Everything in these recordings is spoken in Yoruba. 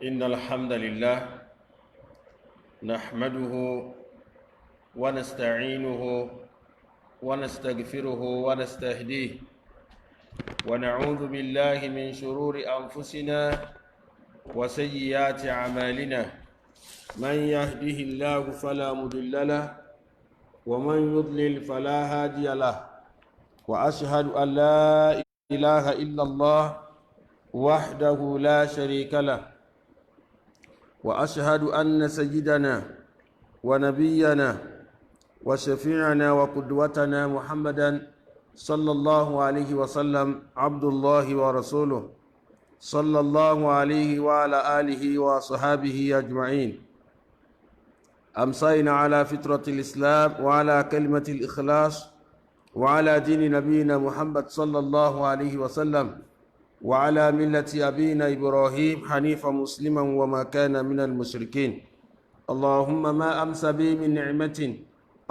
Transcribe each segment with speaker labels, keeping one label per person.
Speaker 1: إن الحمد لله نحمده ونستعينه ونستغفره ونستهديه ونعوذ بالله من شرور أنفسنا وسيئات أعمالنا من يهده الله فلا مضل له ومن يضلل فلا هادي له وأشهد أن لا إله إلا الله وحده لا شريك له وأشهد أن سيدنا ونبينا وشفيعنا وقدوتنا محمدا صلى الله عليه وسلم عبد الله ورسوله صلى الله عليه وعلى آله وصحابه أجمعين أمسينا على فطرة الإسلام وعلى كلمة الإخلاص وعلى دين نبينا محمد صلى الله عليه وسلم وعلى ملة أبينا إبراهيم حنيفا مسلما وما كان من المشركين اللهم ما أمس بي من نعمة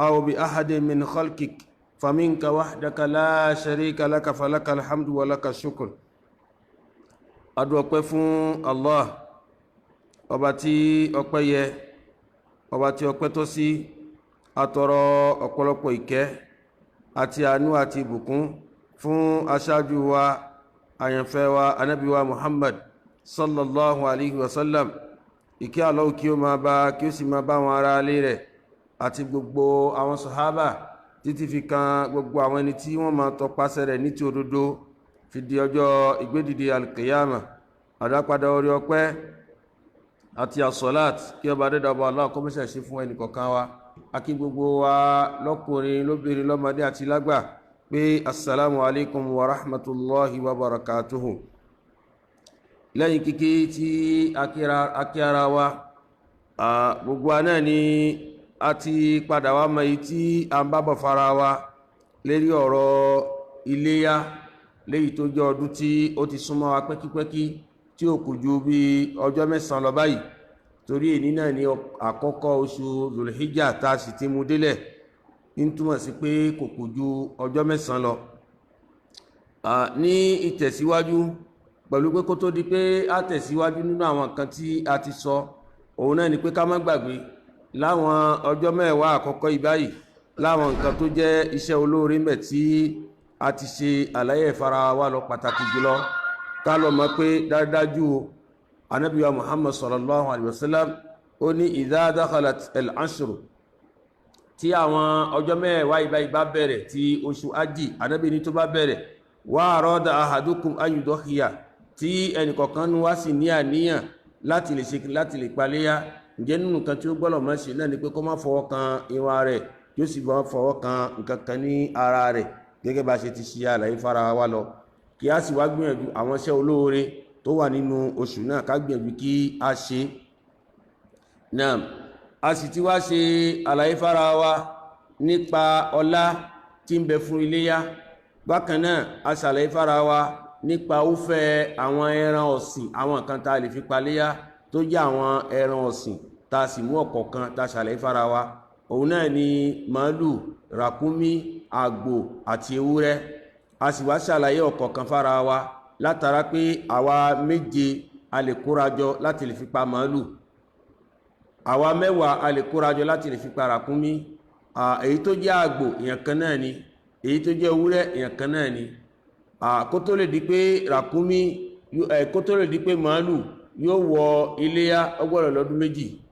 Speaker 1: أو بأحد من خلقك فمنك وحدك لا شريك لك فلك الحمد ولك الشكر adúpẹ́ fún Allah ọba tí ọpẹ́ yẹ ọba tí ọpẹ́ tọ́ sí atọrọ ọ̀pọ̀lọpọ̀ ìkẹ́ àti àánú àti ìbùkún fún aṣáájú wa àyànfẹ́ wa ànábì wa Muhammad sallallahu alaihi wasallam ìkẹ́ Allah kí ó máa bá kí ó sì máa bá wọn ará ilé rẹ̀ àti gbogbo àwọn sàhábà títí fi kan gbogbo àwọn ẹni tí wọ́n máa tọpasẹ̀ rẹ̀ ní ti òdodo fi di ọjọ́ ìgbédìde alkiyama àdápadà orí ọpẹ́ àti asọ́lát kí ọba dẹ́dàbọ̀ Allah kó mẹ́sẹ̀ ṣe fún ẹnì kọ̀ọ̀kan wa akí gbogbo wa lọ́kùnrin lóbìnrin lọ́mọdé àti lágbà pé assalamu alaikum wa rahmatullahi wa barakatuhu lẹ́yìn kíkí tí akíara wa gbogbo wa náà ni a ti padà wá mọ̀ tí a ń bábọ̀ fara wa lérí ọ̀rọ̀ iléyá léyìí tó jẹ́ ọdún tí ó ti súnmọ́ wa pẹ́kípẹ́kí tí ó kù ju bí ọjọ́ 9 lọ báyìí torí èní náà ni àkọ́kọ́ oṣù Zulhijja tá a sì ti mú délẹ̀ ń túmọ̀ sí pé kò kù ju ọjọ́ 9 lọ ní ìtẹ̀síwájú pẹ̀lú pé kó tó di pé a tẹ̀síwájú nínú àwọn nǹkan tí a ti sọ òun náà ni pé ká má gbàgbé láwọn ọjọ́ 10 àkọ́kọ́ ìbáyìí láwọn nǹkan tó jẹ́ iṣẹ́ olóore mẹ́ tí a ti ṣe àlàyé ìfara wa lọ pàtàkì jùlọ ká lọ mọ̀ pé dájú Ànábì wa Muhammad sallallahu alaihi wasallam ó ní idha dakhalat al-ashru tí àwọn ọjọ́ 10 ìbáyìí bá bẹ̀rẹ̀ tí oṣù Ájì Ànábì ní tó bá bẹ̀rẹ̀ wa arada ahadukum an yudhiya tí ẹnìkọ̀ọ̀kan wá sì ní àníyàn láti lè paléyá ǹjẹ́ nínú nǹkan tí ó gbọ́dọ̀ máa ṣe náà ni pé kó má fọwọ́ kan ìwà rẹ̀ yóò sì bá fọwọ́ kan nǹkan kan ní ara rẹ̀ gẹ́gẹ́ bá ṣe ti ṣe àlàyé fara wa lọ kí a sì wá gbìyànjú àwọn iṣẹ́ olóore tó wà nínú oṣù náà ká gbìyànjú kí a ṣe náà a sì ti wá ṣe àlàyé fara wa nípa ọlá tí ń bẹ fún iléyá bákan náà a ṣàlàyé fara wa nípa úfẹ́ àwọn ẹran ọ̀sìn àwọn nǹkan tá a lè fi paléyá tó jẹ́ àwọn ẹran ọ̀sìn tá a sì mú ọ̀kọ̀ọ̀kan tá a ṣàlàyé fara wa òun náà ni màálù ràkúnmí àgbò àti ewúrẹ́ a sì wá ṣàlàyé ọ̀kọ̀ọ̀kan fara wa látara pé àwa 7 a lè kórajọ láti lè fi pa màálù àwa 10 a lè kórajọ láti lè fi pa ràkúnmí èyí tó jẹ́ àgbò èèyàn kan náà ni èyí tó jẹ́ ewúrẹ́ èèyàn kan náà ni kó tó lè di pé ràkúnmí kó tó lè di pé màálù yóò wọ iléyá ọgbọ́dọ̀ lọ́dún 2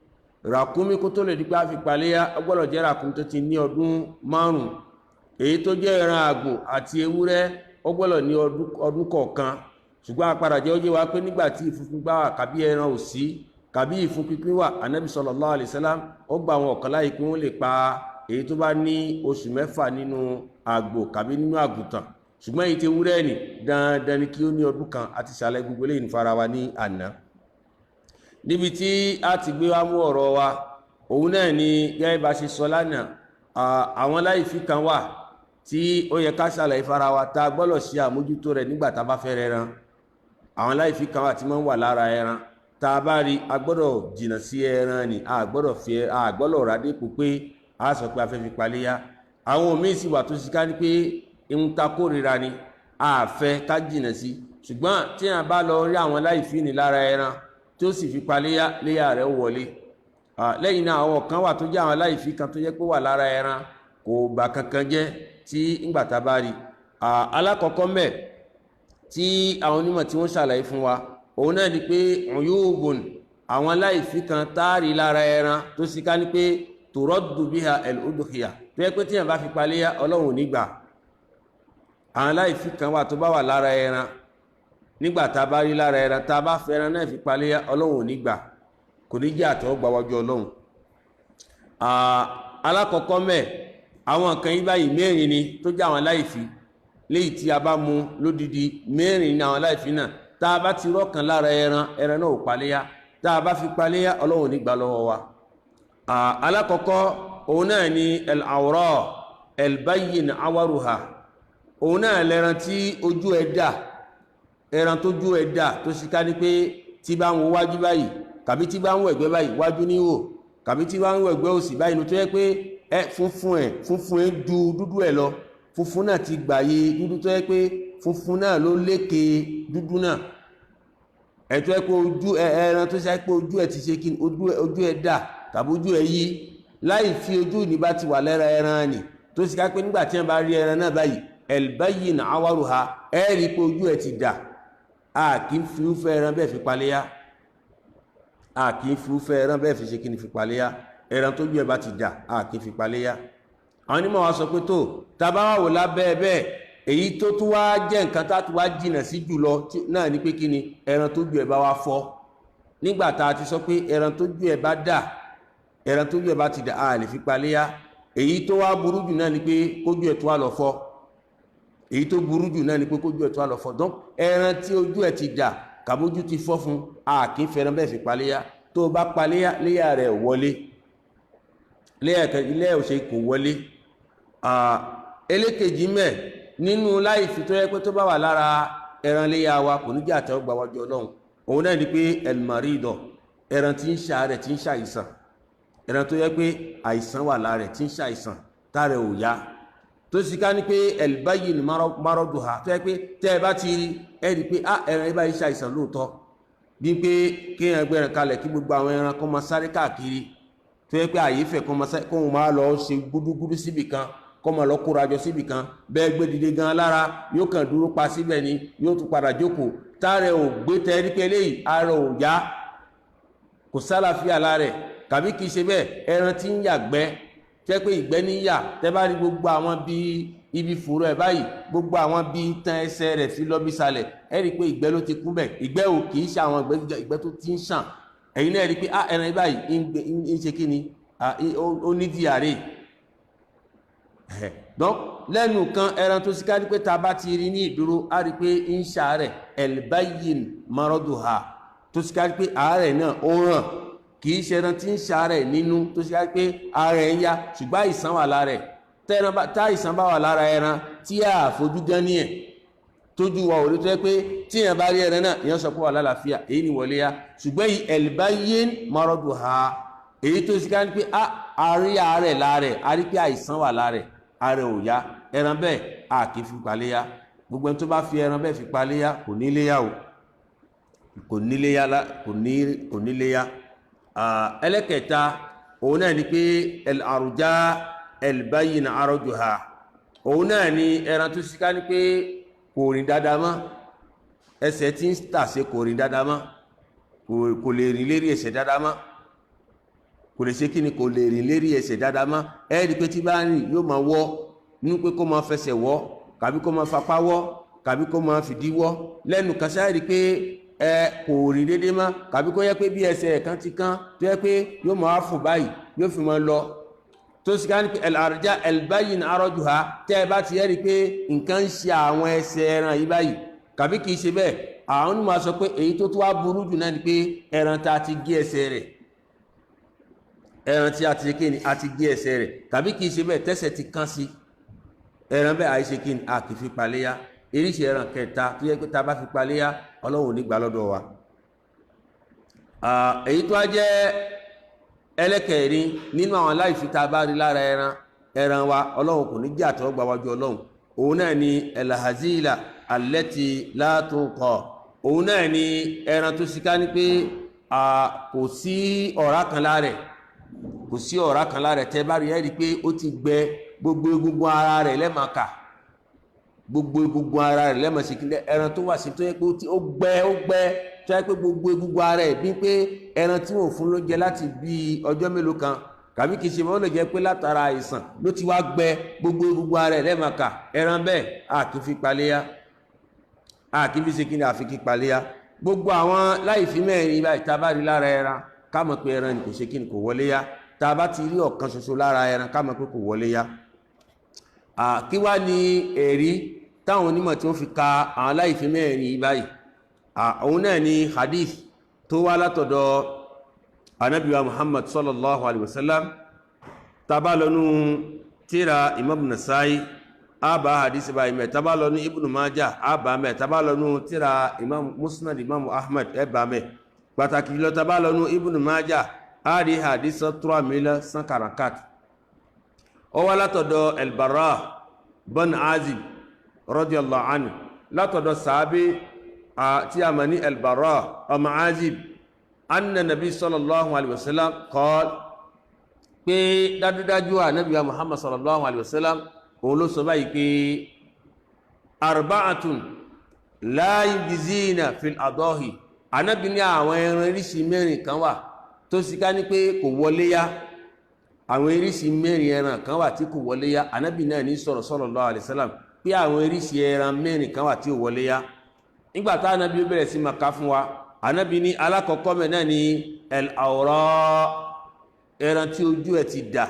Speaker 1: ràkúnmí kó tó lè di pé a fi paléyá ọgbọ́dọ̀ jẹ́ ràkúnmí tó ti ní ọdún 5 èyí tó jẹ́ ẹran àgbò àti ewúrẹ́ ọgbọ́dọ̀ ní ọdún kọ̀ọ̀kan ṣùgbọ́n àpàdà jẹ́ ó jẹ́ wá pé nígbà tí ìfúnpín bá wà kàbí ẹran ò sí kàbí ìfúnpín wà Ànábì sallallahu alaihi wasallam ó gba àwọn ọ̀kan láyé pé wọ́n lè pa èyí tó bá ní oṣù 6 nínú àgbò kàbí nínú àgùntàn ṣùgbọ́n èyí tí ewúrẹ́ ní dandan ni kí ó ní ọdún kan àti ṣàlẹ̀ gbogbo lè ní fara wa ní àná níbi tí a ti gbé wá mú ọ̀rọ̀ wa òun náà ni gẹ́gẹ́ bá ṣe sọ lánàá àwọn láìfí kan wà tí ó yẹ ká ṣàlàyé fara wa tá a gbọ́dọ̀ ṣe àmójútó rẹ̀ nígbà tá a bá fẹ́ rẹran. Àwọn láìfi kan wà tí wọ́n wà lára ẹran tá a bá rí a gbọ́dọ̀ jìnnà sí ẹran ni a gbọ́dọ̀ rà dípò pé a sọ pé a fẹ́ fi paléyá. Àwọn míì sì wà tó sì ká ní pé ihun ta kórìíra ni a fẹ́ ká jìnnà sí, ṣùgbọ́n tí a bá lọ rí àwọn láìfi ní lára ẹran tí ó sì fi paléyá léyà rẹ̀ wọlé. Lẹ́yìn náà àwọn kan wà tó jẹ́ àwọn láìfi kan tó jẹ́ pé wà lára ẹran kò bà kankan jẹ́ tí ńgbà tá a bá rí. Alákọ̀ọ́kọ́ mẹ́ tí àwọn onímọ̀ tí wọ́n ṣàlàyé fún wa òun náà ni pé uyubun àwọn láìfi kan táàrí lára ẹran tó sì ká ní pé turaddu biha al-udhiya tó yẹ pé tí yàn bá fi paléyá Ọlọ́run nígbà. Àwọn láìfi kan wà tó bá wà lára ẹran nígbà tá a bá rí lára ẹran tá a bá fẹ́ ẹran náà fi paléyá Ọlọ́run nígbà, kò ní jẹ́ àtẹ́wọ́gbà wájú Ọlọ́run. Alákọ̀ọ́kọ́ mẹ́ àwọn nǹkan yí báyìí mẹ́rin ni tó jẹ́ àwọn láìfi léyìí tí a bá mú lódidi mẹ́rin ní àwọn láìfi náà tá a bá ti rọ́kàn lára ẹran náà ò paléyá, tá a bá fi paléyá Ọlọ́run nígbà lọ́wọ́ wa. Alákọ̀ọ́kọ́ òun náà ni al-awra al-bayyin awaruha, òun náà lẹ́ran tí ojú ẹ̀ dà, ẹran tó jú ẹ̀ dà tó sì ká ní pé tí bá ń wo wájú báyìí kàbí tí bá ń wo ẹ̀gbẹ́ báyìí wájú ní wò kàbí tí bá ń wo ẹ̀gbẹ́ òsì báyìí tó yẹ pé funfun ẹ̀ ju dúdú ẹ̀ lọ, funfun náà ti gbàyè dúdú tó yẹ pé funfun náà ló lékè dúdú náà. Ẹ̀tọ́ ẹ pé ojú ẹran tó ṣe pé ojú ẹ̀ ti ṣe kí ojú ẹ̀ dà tàbí ojú ẹ̀ yí láì fi ojú ní bá ti wà lára ẹran ni tó sì ká pé nígbà tí wọ́n bá rí ẹran náà báyìí al-bayyin awaruha ẹ rí pé ojú ẹ̀ ti dà. A kì í fi irúfẹ́ ẹran bẹ́ẹ̀ fi paléyá, a kì í fi irúfẹ́ ẹran bẹ́ẹ̀ fi ṣe kí ni fi paléyá. Ẹran tó jú ẹ̀ bá ti dà a kì í fi paléyá. Àwọn onímọ̀ wa sọ pé tó tàbá wà wò lábẹ́ bẹ́ẹ̀ èyí tó tún wá jẹ́ nǹkan tá tún wá jìnà sí jùlọ náà ni pé kí ni ẹran tó jú ẹ̀ bá wá fọ́. Nígbà tá a ti sọ pé ẹran tó jú ẹ̀ bá dà, ẹran tó jú ẹ̀ bá ti dà a lè fi paléyá. Èyí tó wá burú jù náà ni pé kójú ẹ̀ tó wá lọ fọ́. Èyí tó burú jù náà ni pé kójú ẹ̀ tó wá lọ fọ́. Donc ẹran tí ojú ẹ̀ ti dà kàbójú ti fọ́ fún a kì í fẹ́ràn bẹ́ẹ̀ fi paléyá. Tó o bá paléyá léyà rẹ̀ wọlé, ilé ò ṣe kò wọlé. Ẹlẹ́kejì mẹ́ nínú láìfi tó yẹ pé tó bá wà lára ẹran léyà wa kò ní jẹ́ àtẹ́wọ́gbà wájú Ọlọ́run òun náà ni pé al-marido ẹran tí ń ṣàárẹ̀ tí ń ṣàìsàn, ẹran tó yẹ pé àìsàn wà lára rẹ̀ tí ń ṣàìsàn tára ò yá tó sì ká ní pé al-bayyin maraduha tó yẹ pé tẹ́ ẹ bá ti rí ẹ rí pé ẹran ẹ bá yí ṣàìsàn lóòótọ́ bí pé kéèyàn gbẹ̀rẹ̀ kalẹ̀ kí gbogbo àwọn ẹran kó máa sáré káàkiri tó yẹ pé àyè fẹ́ kó máa lọ ṣe gúdúgúdú síbì kan kó máa lọ kórajọ síbì kan bẹ́ẹ̀ gbé dìde gan lára yóò kàn dúró pa síbẹ̀ ni yóò tún padà jókòó táàrẹ̀ ò gbé tẹ́rí pé léyìí ara ò yá kò sálàfíà lára kàbí kìí ṣe bẹ́ẹ̀ ẹran tí ń yàgbẹ́ tẹ́ pé ìgbẹ́ ní yà tẹ́ bá rí gbogbo àwọn bíi ibi fòrò ẹ̀ báyìí gbogbo àwọn bíi tán ẹsẹ̀ rẹ̀ fi lọ bí salẹ̀ ẹ rí pé ìgbẹ́ ló ti kún bẹ̀ ìgbẹ́ ò kìí ṣe àwọn ìgbẹ́ tó ti ń ṣàn ẹ̀yin náà rí pé ẹran báyìí ń ṣe kí ni ó ní díàrè donc lẹ́nu kan ẹran tó síká ní pé ta bá ti rí ní ìdúró á rí pé ń ṣàárẹ̀ al-bayyin maraduha tó síká ní pé àárẹ̀ náà ó ràn kìí ṣe ẹran tí ń ṣàárẹ̀ nínú tó síká ní pé àárẹ̀ ń yá ṣùgbọ́n àìsàn wà lára ẹ̀ tá àìsàn bá wà lára ẹran tí a fojú gan ní ẹ̀ tójú wa ò rí tó yẹ pé tí èèyàn bá rí ẹran náà èèyàn sọ pé wà lálàáfíà èyí ni wọlé ya ṣùgbọ́n yìí al-bayyin maraduha èyí tó síká ní pé àárí àárẹ̀ lára ẹ̀ a rí pé àìsàn wà lára ẹ̀ ààrẹ ò yá ẹran bẹ́ẹ̀ a kì í fi paléyá gbogbo ẹni tó bá fi ẹran bẹ́ẹ̀ fi paléyá kò ní léyá o kò ní léyá ẹlẹ́kẹta òun náà ni pé al-arja al-bayyin arajuha òun náà ni ẹran tó síká ní pé kò rìn dáadáa mọ́ ẹsẹ̀ tí ń tàṣe kò rìn dáadáa mọ́ kò lè rìn lérí ẹsẹ̀ dáadáa mọ́ kò lè ṣe kí ni kò lè rìn lérí ẹsẹ̀ dáadáa mọ́ ẹ rí pé tí bá rìn yóò máa wọ́ nínú pé kó máa fẹsẹ̀ wọ́ kàbí kó máa fapá wọ́ kàbí kó máa fìdí wọ́ lẹ́nu kan ṣáà rí pé kò rìn déédéé mọ́ kàbí kó yẹ pé bí ẹsẹ̀ kan ti kán tó yẹ pé yóò máa fò báyìí yóò fi máa lọ tó sì ká ní pé al-arja al-bayyin arajuha tẹ́ ẹ bá ti yẹ rí pé nǹkan ń ṣe àwọn ẹsẹ̀ ẹran yìí báyìí kàbí kì í ṣe bẹ́ẹ̀ àwọn onímọ̀ sọ pé èyí tó tó wá burú jù náà ni pé ẹran tá a ti gé ẹsẹ̀ rẹ̀ ẹran tí a ti ké ni a ti gé ẹsẹ̀ rẹ̀ tàbí kìí ṣe bẹ́ẹ̀ tẹ́sẹ̀ ti kán sí ẹran bẹ́ẹ̀ àìṣe kí ni a kì í fi paléyá. Iríṣi ẹran kẹta tó yẹ pé ta bá fi paléyá Ọlọ́run ò ní gbà lọ́dọ̀ wa. Èyí tó á jẹ́ ẹlẹ́kẹ̀ẹ́rin nínú àwọn láìfi ta bá rí lára ẹran wa Ọlọ́run kò ní jẹ́ àtẹ́wọ́gbà wájú Ọlọ́run, òun náà ni elahazila allati la tunqa, òun náà ni ẹran tó sì ká ní pé kò sí ọ̀rá kan lára kò sí ọ̀rá kan lára tẹ́ bá rí ẹ́rí pé ó ti gbẹ gbogbo egungun ara rẹ̀ lẹ́màkà, gbogbo egungun ara rẹ̀ lẹ́mà sí kílẹ̀ ẹran tó wà sí tó yẹ pé ó gbẹ tó yẹ pé gbogbo egungun ara ẹ̀ bí pé ẹran tí wọ́n fún ló jẹ láti bí ọjọ́ mélòó kan kàbí kìí ṣe wọ́n lè jẹ́ pé látara àìsàn ló ti wá gbẹ gbogbo egungun ara ẹ̀ lẹ́màkà, ẹran bẹ́ẹ̀ a kì í fi paléyá, a kì í fi ṣe kí ni àfi kí paléyá. Gbogbo àwọn láìfi mẹ́rin báyìí tá a bá rí lára ẹran ká mọ̀ pé ẹran kò ṣe kí ni kò wọlé yá, tá a bá ti rí ọ̀kan ṣoṣo lára ẹran ká mọ̀ pé kò wọlé yá. Kí wá ní ẹ̀rí táwọn onímọ̀ tí wọ́n fi ka àwọn láìfi mẹ́rin báyìí? Òun náà ni hadith tó wá látọ̀dọ̀ Ànábì wa Muhammad sallallahu alaihi wasallam. Tá bá lọ nú tírà Imam Nasa'i àbá hadith báyìí mẹ́, tá bá lọ ní Ibn Majah àbá mẹ́, tá bá lọ nú tírà Imam Musnad Imam Ahmad ẹbá mẹ́. Pàtàkì lọ tá bá lọ nú Ibn Majah a rí hadith 3144. Ó wá látọ̀dọ̀ Al-Barra bin Azib radiyallahu anhu, látọ̀dọ̀ sàábé tí a mọ̀ ní Al-Barra ọmọ Azib, anna nabi sallallahu alaihi wasallam qala, pé dájúdájú ànábì wa Muhammad sallallahu alaihi wasallam òun ló sọ báyìí pé arba'atun la yujzina fil adahi, ànábì ní àwọn ẹran irísí mẹ́rin kan wà tó sì ká ní pé kò wọlé yá, àwọn irísí mẹ́rin ẹran kan wà tí kò wọlé yá. Ànábì náà ní sọ̀rọ̀ sallallahu alaihi wasallam pé àwọn irísí ẹran mẹ́rin kan wà tí ò wọlé yá. Nígbàtá ànábì ó bẹ̀rẹ̀ sí máa ká fún wa, ànábì ní alákọ̀ọ́kọ́ mẹ́ náà ní al-awra, ẹran tí ojú ẹ̀ ti dà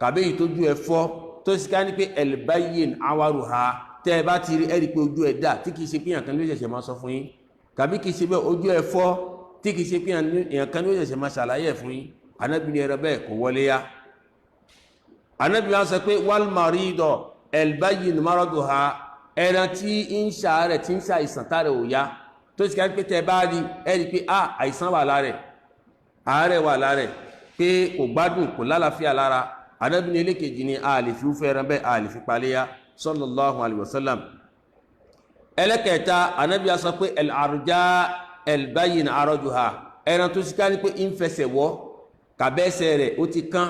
Speaker 1: kàbí èyí tójú ẹ̀ fọ́ tó sì ká ní pé al-bayyin awaruha, tẹ́ ẹ bá ti rí ẹ̀rí pé ojú ẹ̀ dà tí kìí ṣe pé èèyàn kan ló ṣẹ̀ṣẹ̀ máa sọ fún yín, kàbí kìí ṣe bẹ́ẹ̀ ojú ẹ̀ fọ́ tí kìí ṣe pé èèyàn kan ló ṣẹ̀ṣẹ̀ máa ṣàlàyé ẹ̀ fún yín, ànábì ní ẹran bẹ́ẹ̀ kò wọlé yá. Ànábì wá sọ pé wal marido al-bayyin maraduha, ẹran tí ń ṣàárẹ̀ tí ń ṣàìsàn tààrẹ ò yá tó sì ká ní pé tẹ́ bá rí ẹ̀rí pé àìsàn wà lára ẹ̀, àárẹ̀ wà lára ẹ̀, pé kò gbádùn kò lálàáfíà lára, ànábì ní elékejì ni a lè fi fẹ́ ẹran bẹ́ẹ̀ a lè fi paléyá sallallahu alaihi wasallam. Ẹlẹ́kẹta ànábì sọ pé al-arja al-bayyin arajuha, ẹran tó sì ká ní pé ń fẹsẹ̀ wọ́ kàbẹ́sẹ̀ rẹ̀ ó ti kán,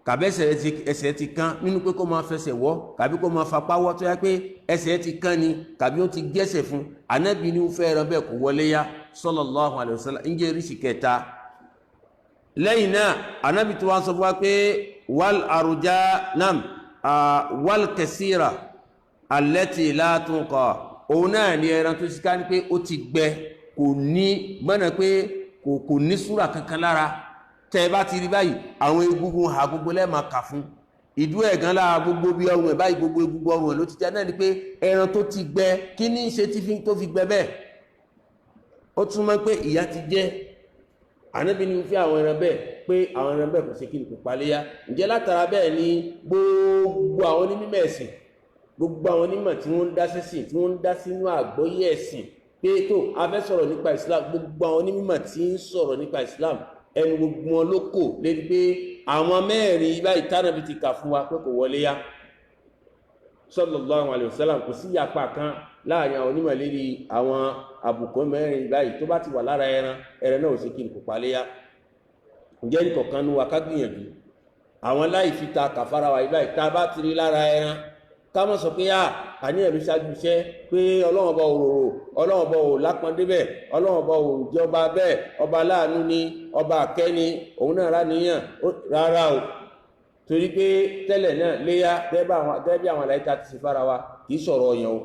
Speaker 1: kàbẹ́sẹ̀ ẹsẹ̀ ti kán nínú pé kó máa fẹsẹ̀ wọ́ kàbí kó máa fapá wọ́ tó yá pé ẹsẹ̀ ti kán ni kàbí ó ti gẹ́sẹ̀ fún, ànábì ní fẹ́ ẹran bẹ́ẹ̀ kò wọlé yá sallallahu alaihi wasallam. ń jẹ́ ríṣì kẹta. Lẹ́yìn náà ànábì tó wá sọ fún wa pé wal arja nam wal kasira allati la tunqa, òun náà ni ẹran tó sì ká ní pé ó ti gbẹ kò ní mọ́nà pé kò ní súrà kankan lára, tẹ́ bá ti rí báyìí àwọn egungun ha gbogbo lẹ́ẹ̀ma kà fún, ìdú ẹ̀gán lára gbogbo bí ọrùn ẹ̀ báyìí gbogbo egungun ọrùn ẹ̀ ló ti jẹ́ náà ni pé ẹran tó ti gbẹ kí ní ṣe tó fi gbẹ bẹ́ẹ̀, ó túnmọ̀ pé ìyà ti jẹ́. Ànábì ní fi àwọn ẹran bẹ́ẹ̀ pé àwọn ẹran bẹ́ẹ̀ kò ṣe kí ni kò paléyá. Ǹjẹ́ látara bẹ́ẹ̀ ni gbogbo àwọn onímọ̀ ẹ̀sìn, gbogbo àwọn onímọ̀ tí wọ́n ń dá sẹ́sìn tí wọ́n ń dá sínú àgbọ́yé ẹ̀sìn pé tó a fẹ́ sọ̀rọ̀ nípa Islam, gbogbo àwọn onímọ̀ tí ń sọ̀rọ̀ nípa Islam ẹnu gbogbo wọn ló kò lérí pé àwọn mẹ́rin báyìí tánàbí ti kà fún wa pé kò wọlé yá sallallahu alaihi wasallam. Kò sí yapa kan láàrin àwọn onímọ̀ lérí àwọn àbùkù mẹ́rin báyìí tó bá ti wà lára ẹran náà ò sí kí n kò palé yá. Ǹjẹ́ ní kọ̀ọ̀kan ní wa ká gbìyànjú àwọn láì fi ta kàfàrà wa báyìí tá a bá ti rí lára ẹran ká mọ̀ sọ pé àní ẹ̀lú ṣáájú iṣẹ́ pé ọlọ́run ọba òróró, ọlọ́run ọba ò lápọn débẹ̀, ọlọ́run ọba ò jẹ́ ọba bẹ́ẹ̀, ọba láàánú ni, ọba àkẹ́ni, òun náà rá níyàn rárá o. Torí pé tẹ́lẹ̀ náà léyá gẹ́gẹ́ bí àwọn àlàyé ta ti sì fara wa kì í sọ̀rọ̀ ọ̀yàn o.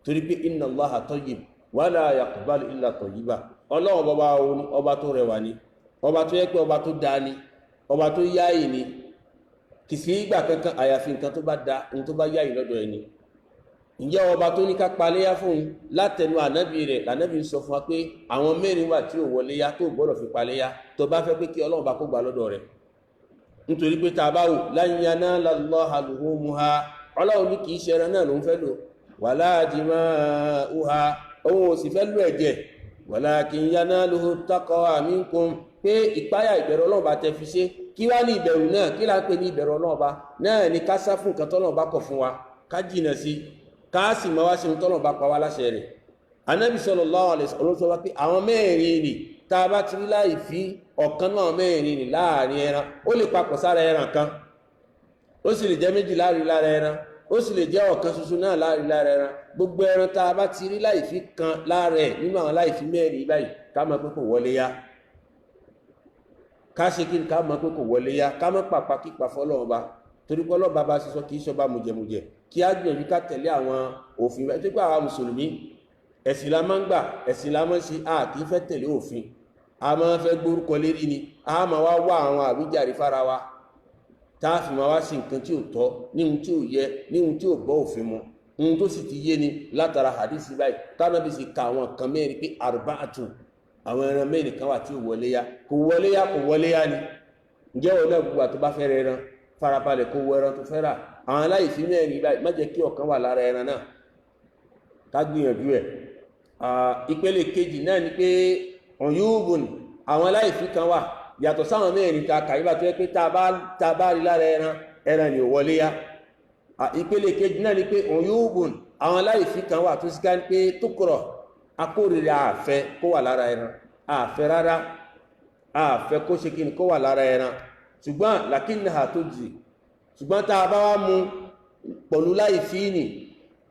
Speaker 1: Torí pé inna Allaha tayyib wala yaqbalu illa tayyiba, ọlọ́run ọba tó rẹwà ni, ọba tó yẹ pé ọba tó dáa ni, ọba tó yáàyè ni, kì sí ìgbà kankan àyàfi nǹkan tó bá da ní tó bá yáàyè lọ́dọ̀ ẹni. Ǹjẹ́ ọba tó ní ká paléyá fún un látẹnu ànábì rẹ̀ lànábì ń sọ fún wa pé àwọn mẹ́rin wà tí ò wọlé yá tó gbọ́dọ̀ fi paléyá tó bá fẹ́ pé kí ọlọ́run bá kó gbà lọ́dọ̀ rẹ̀. nítorí pé tá bá wò lan yanala Allaha luhumuha Ọlọ́run ní kìí ṣe ẹran náà ló ń fẹ́ lò wala dima'uha òun ò sì fẹ́ lò ẹ̀jẹ̀ walakin yanaluhu taqwa minkum pé ìpáyà ìbẹ̀rù Ọlọ́run bá tẹ́ fi ṣe kí wá ní ìbẹ̀rù náà kí là ń pè ní ìbẹ̀rù Ọlọ́run bá náà ní ká sá fún nǹkan tọ́lọ́run bá kọ̀ fún wa ká jìnà sí ká sì máa wá sí ohun tọ́lọ́run bá pa wá láṣẹ rẹ̀ Ànábì sallallahu alaihi wasallam sọ pé àwọn mẹ́rin ni tá a bá ti rí láì fi ọ̀kan náà mẹ́rin ni láàrin ẹran ó lè papọ̀ sára ẹran kan ó sì lè jẹ́ méjì láàrin lára ẹran ó sì lè jẹ́ ọ̀kan ṣoṣo náà láàrin lára ẹran gbogbo ẹran tá a bá ti rí láì fi kan lára ẹ̀ nínú àwọn láì fi mẹ́rin báyìí ká mọ̀ pé kò wọlé yá ká ṣe kí ká mọ̀ pé kò wọlé yá ká mọ̀ pàpà kípa fọ́lọ́run bá torí pé Ọlọ́run bá ṣe sọ kì í ṣọba mùjẹmùjẹ kí á gbìyànjú ká tẹ̀lé àwọn òfin tó gbà àwọn mùsùlùmí ẹ̀sìn la máa ń gbà ẹ̀sìn la máa ń ṣe kì í fẹ́ tẹ̀lé òfin a máa fẹ́ gbórúkọ lérí ni a máa wá wá àwọn àwíjàre fára wa tá a fi máa wá sí nǹkan tí ò tọ́ ní ohun tí ò yẹ ní ohun tí ò bọ́ òfin mu ohun tó sì ti yé ni látara hadisi báyìí tánàbí sì ka àwọn kan mẹ́rin pé arba'atun àwọn ẹran mẹ́rin kan wà tí ò wọlé yá kò wọlé yá kò wọlé yá ni ǹjẹ́ wọn náà gbogbo àti bá fẹ́ rẹ ẹran farabalẹ̀ kó wọ ẹran tó fẹ́ rà àwọn aláìsí mẹ́rin báyìí má jẹ́ kí ọ̀kan wà lára ẹran náà ká gbìyànjú ẹ̀ ìpele kejì náà ni pé ọ̀yúbùn àwọn aláìsí kan wà yàtọ̀ sáwọn mẹ́rin ta kàyíbà tó yẹ pé tá a bá rí lára ẹran ni ò wọlé yá ìpele kejì náà ni pé ọ̀yúbùn àwọn aláìsí kan wà tó sì ká ní pé tó kọ̀rọ̀ akórìíra àfẹ́ kó wà lára ẹran àfẹ́ rárá àfẹ́ kó ṣe kí ni kó wà lára ẹran ṣùgbọ́n làkínnáà tó jì ṣùgbọ́n tá a bá wá mú pọ̀lú láìsí nì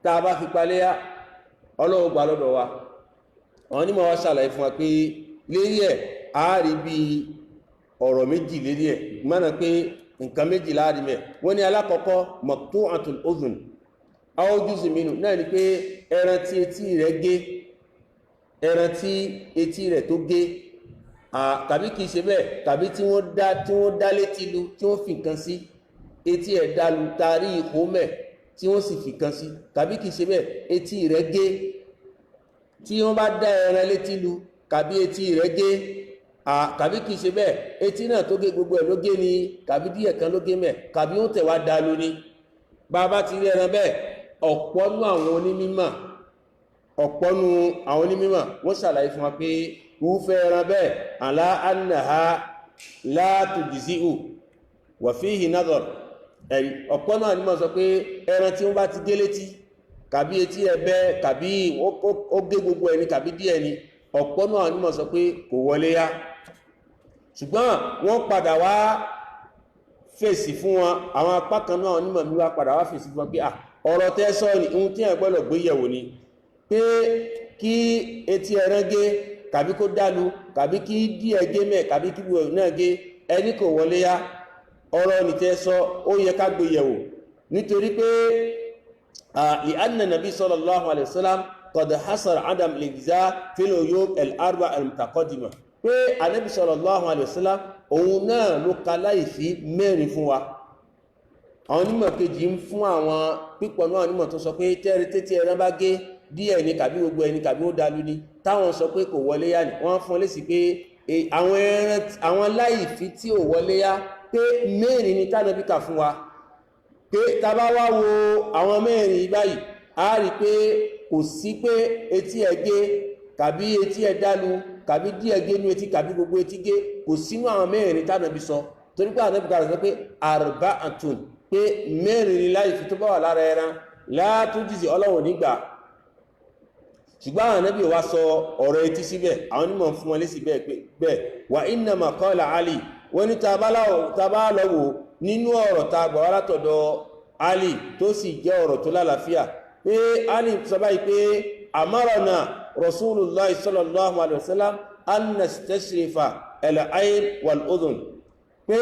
Speaker 1: tá a bá fi paléyà Ọlọ́run gbà lọ́dọ̀ wa àwọn onímọ̀ wá ṣàlàyé fún wa pé lérí ẹ̀ a rí bí ọ̀rọ̀ méjì lérí ẹ̀ mọ́nà pé nǹkan méjì láàrin mẹ́ wọ́n ní alákọ̀ọ́kọ́ maqtu'atul udhun aw juz'un minhu náà ni pé ẹran tí etí rẹ̀ gé ẹran tí etí rẹ̀ tó gé tàbí kìí ṣe bẹ́ẹ̀ tàbí tí wọ́n dá létí lu tí wọ́n fi nǹkan sí etí ẹ̀ dálu tarí ihò mẹ́ tí wọ́n sì fi nǹkan sí tàbí kìí ṣe bẹ́ẹ̀ etí rẹ̀ gé tí wọ́n bá dá ẹran létí lu kàbí etí rẹ̀ gé kàbí kìí ṣe bẹ́ẹ̀ etí náà tó gé gbogbo ẹ̀ ló gé ni kàbí díẹ̀ kan ló gé mẹ́ kàbí ó tẹ̀ wá dálu ni bá a bá ti rí ẹran bẹ́ẹ̀ ọ̀pọ̀nú àwọn onímọ̀ wọ́n ṣàlàyé fún wa pé wúfẹ́ ẹran bẹ́ẹ̀ àlá annaha la tujzi'u wa fihi nadhar ẹ̀rí ọ̀pọ̀ náà ni mọ́ sọ pé ẹran tí wọ́n bá ti gé létí kàbí etí ẹ̀bẹ́ kàbí ó gé gbogbo ẹni kàbí díẹ̀ ni ọ̀pọ̀ náà ni mọ́ sọ pé kò wọlé yá ṣùgbọ́n wọ́n padà wá fèsì fún wọn àwọn apá kan náà onímọ̀ mi wá padà wá fèsì fún wọn pé ọ̀rọ̀ tẹ́ sọ ni ohun tí ẹ̀ gbọ́dọ̀ gbé yẹ̀wò ni pé kí etí ẹran gé kàbí kó dálu kàbí kí díẹ̀ gé mẹ́ kàbí kí gbogbo náà gé ẹni kò wọlé yá ọ̀rọ̀ nìtẹ́ sọ ó yẹ ká gbé yẹ̀wò nítorí pé li anna nabi sallallahu alaihi wasallam qad hasara adam al-ijza fil uyub al-arba al-mutaqaddima pé anabi sallallahu alaihi wasallam òun náà ló ka láìsí mẹ́rin fún wa àwọn onímọ̀ kejì ń fún àwọn pípọ̀ náà onímọ̀ tó sọ pé tẹ́tí ẹran bá gé díẹ̀ ní kàbí gbogbo ẹni kàbí ó dálu ní táwọn sọ pé kò wọlé yá ni wọ́n fún lésì pé àwọn láìfí tí ò wọlé yá pé mẹ́rin ni tánàbí kà fún wa pé tàbá wá wo àwọn mẹ́rin báyìí a rí pé kò sí pé etí ẹ̀ gé kàbí etí ẹ̀ dálu kàbí díẹ̀ gé ní etí kàbí gbogbo etí gé kò sínú àwọn mẹ́rin tánàbí sọ torí pé ànábì kà sọ pé arba'atun pé mẹ́rin ni láìfí tó bá wà lára ẹran látúndìsí Ọlọ́run nígbà ṣùgbọ́n àwọn ànábì wá sọ ọ̀rọ̀ etí síbẹ̀ àwọn onímọ̀ fún wọn lé sí bẹ́ẹ̀ wà innama qala Ali wọ́n ní tàbá lọ́wọ́ nínú ọ̀rọ̀ ta gbà wá látọ̀dọ̀ Ali tó sì jẹ́ ọ̀rọ̀ tó lálàáfíà pé Ali sọ báyìí pé amarana Rasulullah sallallahu alaihi wasallam an nastashrifa al-ayn wal-udhun pé